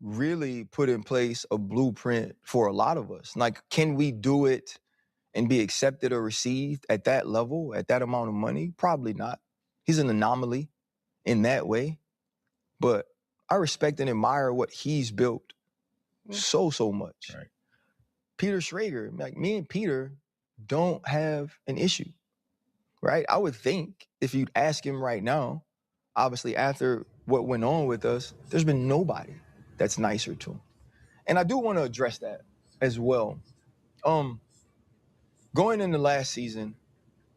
really put in place a blueprint for a lot of us. Like, can we do it and be accepted or received at that level, at that amount of money? Probably not. He's an anomaly in that way. But I respect and admire what he's built so much. Right. Peter Schrager, like me and Peter don't have an issue, right? I would think if you'd ask him right now, obviously after what went on with us, there's been nobody that's nicer to him. And I do want to address that as well. Going into last season,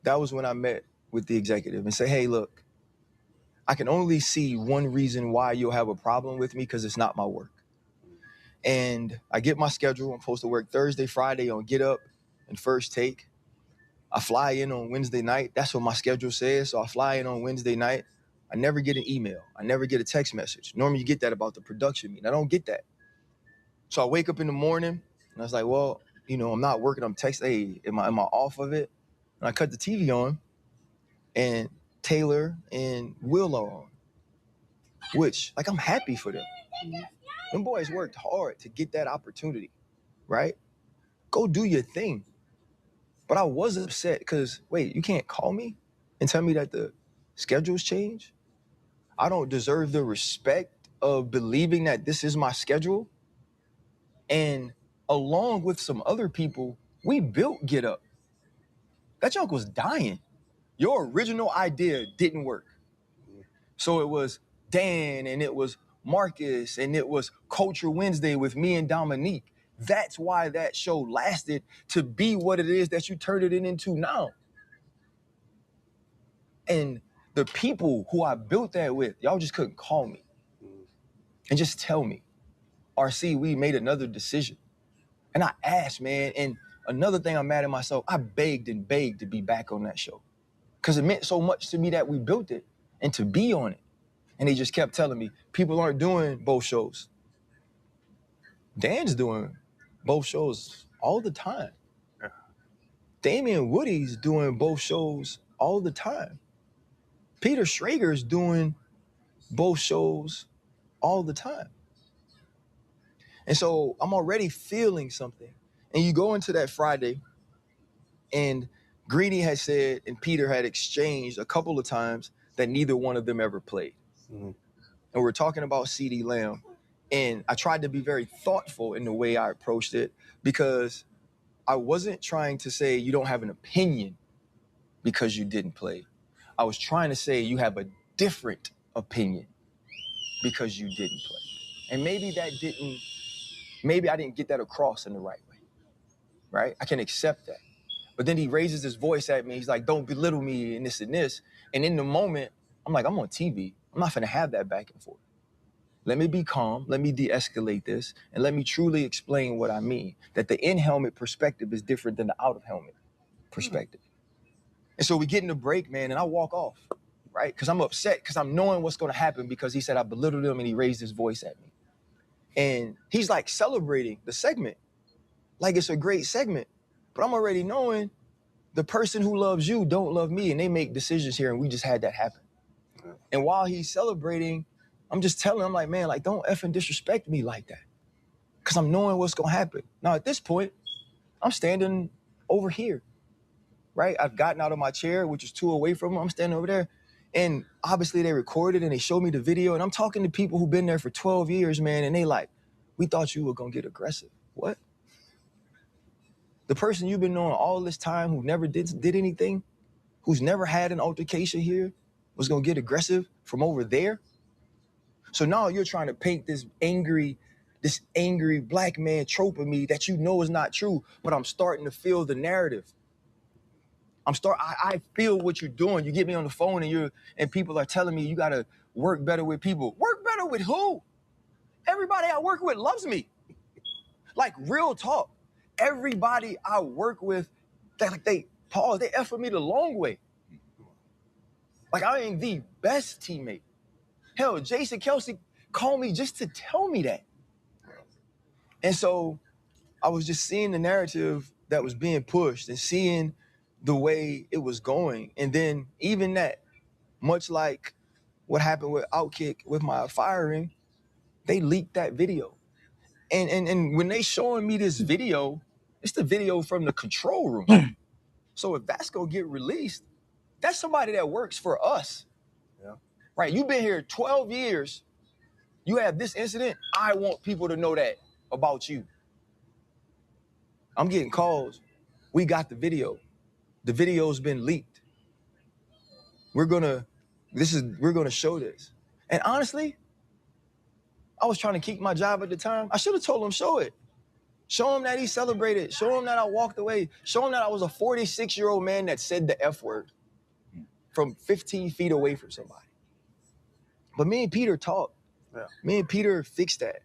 that was when I met with the executive and said, hey, look, I can only see one reason why you'll have a problem with me, because it's not my work. And I get my schedule. I'm supposed to work Thursday, Friday on Get Up and First Take. I fly in on Wednesday night. That's what my schedule says. So I fly in on Wednesday night. I never get an email. I never get a text message. Normally you get that about the production meeting. I don't get that. So I wake up in the morning and I was like, well, you know, I'm not working. I'm texting, hey, am I off of it? And I cut the TV on and Taylor and Will are on, which, like, I'm happy for them. Them boys worked hard to get that opportunity, right? Go do your thing. But I was upset because, wait, you can't call me and tell me that the schedule's changed? I don't deserve the respect of believing that this is my schedule? And along with some other people, we built Get Up. That junk was dying. Your original idea didn't work. So it was Dan and it was Marcus and it was Culture Wednesday with me and Dominique. That's why that show lasted to be what it is that you turned it into now. And the people who I built that with, y'all just couldn't call me and just tell me, RC, we made another decision. And I asked, man, and another thing I'm mad at myself, I begged and begged to be back on that show because it meant so much to me that we built it and to be on it. And they just kept telling me, people aren't doing both shows. Dan's doing both shows all the time. Damian Woody's doing both shows all the time. Peter Schrager's doing both shows all the time. And so I'm already feeling something. And you go into that Friday, and Greedy had said, and Peter had exchanged a couple of times that neither one of them ever played. Mm-hmm. And we're talking about CeeDee Lamb. And I tried to be very thoughtful in the way I approached it, because I wasn't trying to say you don't have an opinion because you didn't play. I was trying to say you have a different opinion because you didn't play. And maybe I didn't get that across in the right way, right? I can accept that. But then he raises his voice at me. He's like, don't belittle me and this and this. And in the moment, I'm like, I'm on TV. I'm not gonna have that back and forth. Let me be calm. Let me de-escalate this. And let me truly explain what I mean. That the in-helmet perspective is different than the out-of-helmet perspective. And so we get in the break, man, and I walk off, right? Because I'm upset because I'm knowing what's going to happen because he said I belittled him and he raised his voice at me. And he's like celebrating the segment like it's a great segment. But I'm already knowing the person who loves you don't love me, and they make decisions here, and we just had that happen. And while he's celebrating, I'm just telling him, like, man, like, don't effing disrespect me like that. Because I'm knowing what's going to happen. Now, at this point, I'm standing over here, right? I've gotten out of my chair, which is 2 away from him. I'm standing over there. And obviously they recorded and they showed me the video. And I'm talking to people who've been there for 12 years, man. And they like, we thought you were going to get aggressive. What? The person you've been knowing all this time who never did anything, who's never had an altercation here, was going to get aggressive from over there? So now you're trying to paint this angry black man trope of me that you know is not true, but I'm starting to feel the narrative. I feel what you're doing. You get me on the phone and people are telling me you gotta work better with people. Work better with who? Everybody I work with loves me. Like, real talk. Everybody I work with, they F with me the long way. Like, I ain't the best teammate. Hell, Jason Kelsey called me just to tell me that. And so I was just seeing the narrative that was being pushed and seeing the way it was going. And then even that, much like what happened with Outkick with my firing, they leaked that video. And when they showing me this video, it's the video from the control room. So if that's gonna get released, that's somebody that works for us. Yeah. Right? You've been here 12 years. You have this incident. I want people to know that about you. I'm getting calls. We got the video. The video's been leaked. We're gonna show this. And honestly, I was trying to keep my job at the time. I should have told him, show it. Show him that he celebrated. Show him that I walked away. Show him that I was a 46-year-old man that said the F word from 15 feet away from somebody. But me and Peter talked. Yeah. Me and Peter fixed that.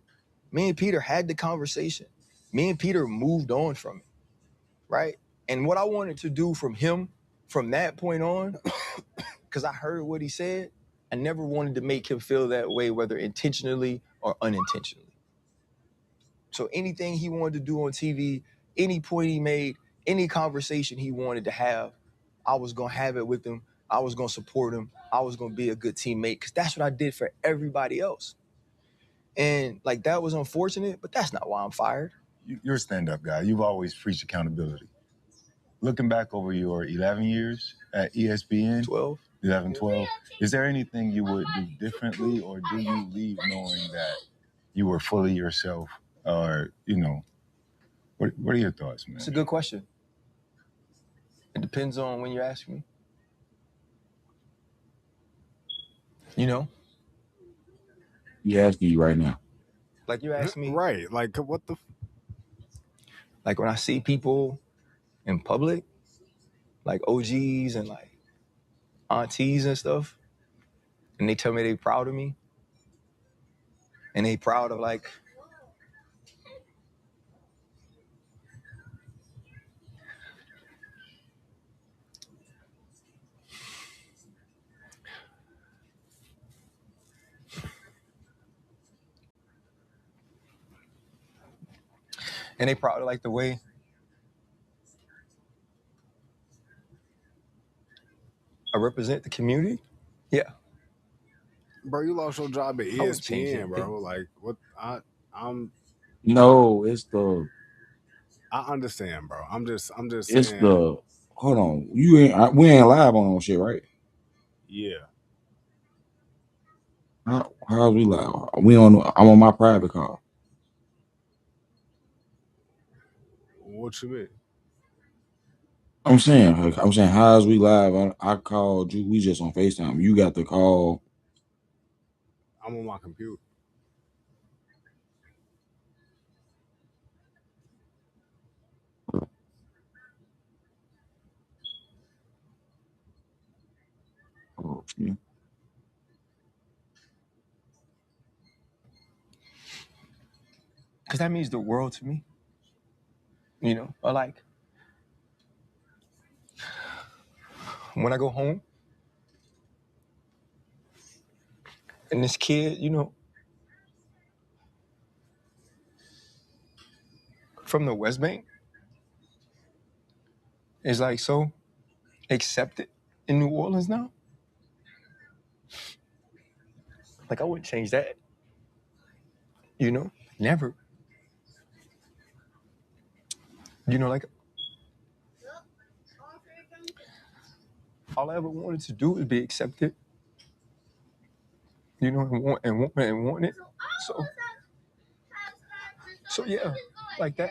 Me and Peter had the conversation. Me and Peter moved on from it, right? And what I wanted to do from him from that point on, because I heard what he said, I never wanted to make him feel that way, whether intentionally or unintentionally. So anything he wanted to do on TV, any point he made, any conversation he wanted to have, I was going to have it with him. I was going to support him. I was going to be a good teammate because that's what I did for everybody else. And like that was unfortunate, but that's not why I'm fired. You're a stand-up guy. You've always preached accountability. Looking back over your 11 years at ESPN, 12, is there anything you would do differently, or do you leave knowing that you were fully yourself? Or, you know, what are your thoughts, man? It's a good question. It depends on when you ask me. You know? You asking you right now. Like you asked me. Right. Like, what the? Like when I see people in public, like OGs and like aunties and stuff, and they tell me they proud of me, and they proud of like, and they proud of like the way I represent the community. Yeah. Bro, you lost your job at I would change ESPN, anything. bro. Like, what? I'm. No, it's the. I understand, bro. I'm just It's saying. the. Hold on, we ain't live on shit, right? Yeah. How's we live? I'm on my private call. What you mean? I'm saying, how's we live? I called you. We just on FaceTime. You got the call. I'm on my computer. Oh, yeah. Because that means the world to me. You know, or like when I go home and this kid, you know, from the West Bank is like so accepted in New Orleans now. Like I wouldn't change that. You know, never. You know, like all I ever wanted to do is be accepted. You know, and want it. So yeah, like that,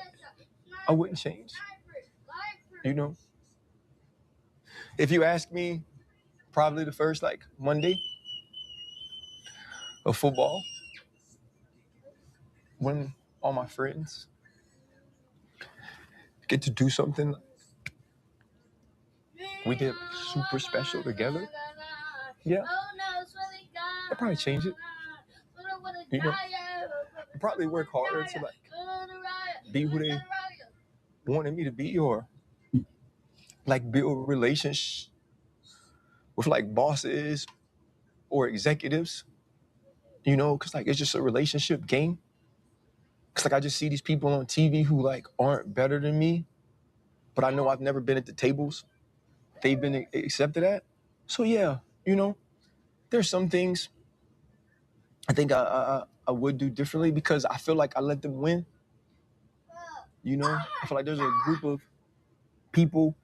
I wouldn't change. You know, if you ask me, probably the first like Monday of football, when all my friends get to do something we did super special together, yeah, I'd probably change it. You know, I'd probably work harder to like be who they wanted me to be, or like build relationships with like bosses or executives, you know, because like it's just a relationship game. Because like I just see these people on TV who like aren't better than me, but I know I've never been at the tables they've been accepted at. So yeah, you know, there's some things I think I would do differently because I feel like I let them win. You know, I feel like there's a group of people,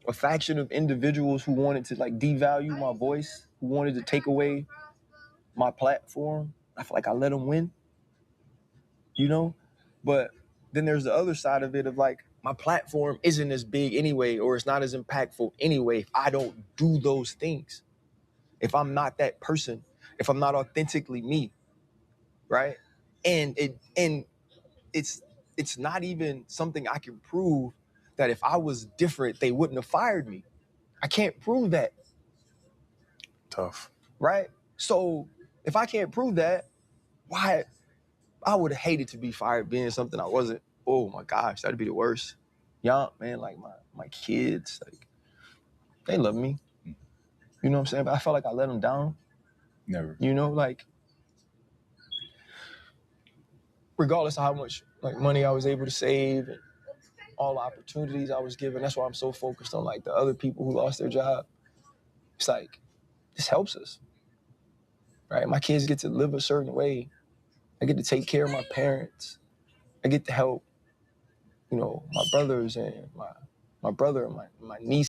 a faction of individuals who wanted to like devalue my voice, who wanted to take away my platform. I feel like I let them win, you know? But then there's the other side of it of like, my platform isn't as big anyway, or it's not as impactful anyway if I don't do those things. If I'm not that person, if I'm not authentically me, right? And it's not even something I can prove that if I was different, they wouldn't have fired me. I can't prove that. Tough. Right? So if I can't prove that, why? I would have hated to be fired being something I wasn't. Oh my gosh, that'd be the worst. Young, man, like my kids, like, they love me. You know what I'm saying? But I felt like I let them down. Never. You know, like, regardless of how much like money I was able to save and all the opportunities I was given, that's why I'm so focused on like the other people who lost their job. It's like, this helps us, right? My kids get to live a certain way. I get to take care of my parents. I get to help, you know, my brothers and my brother and my niece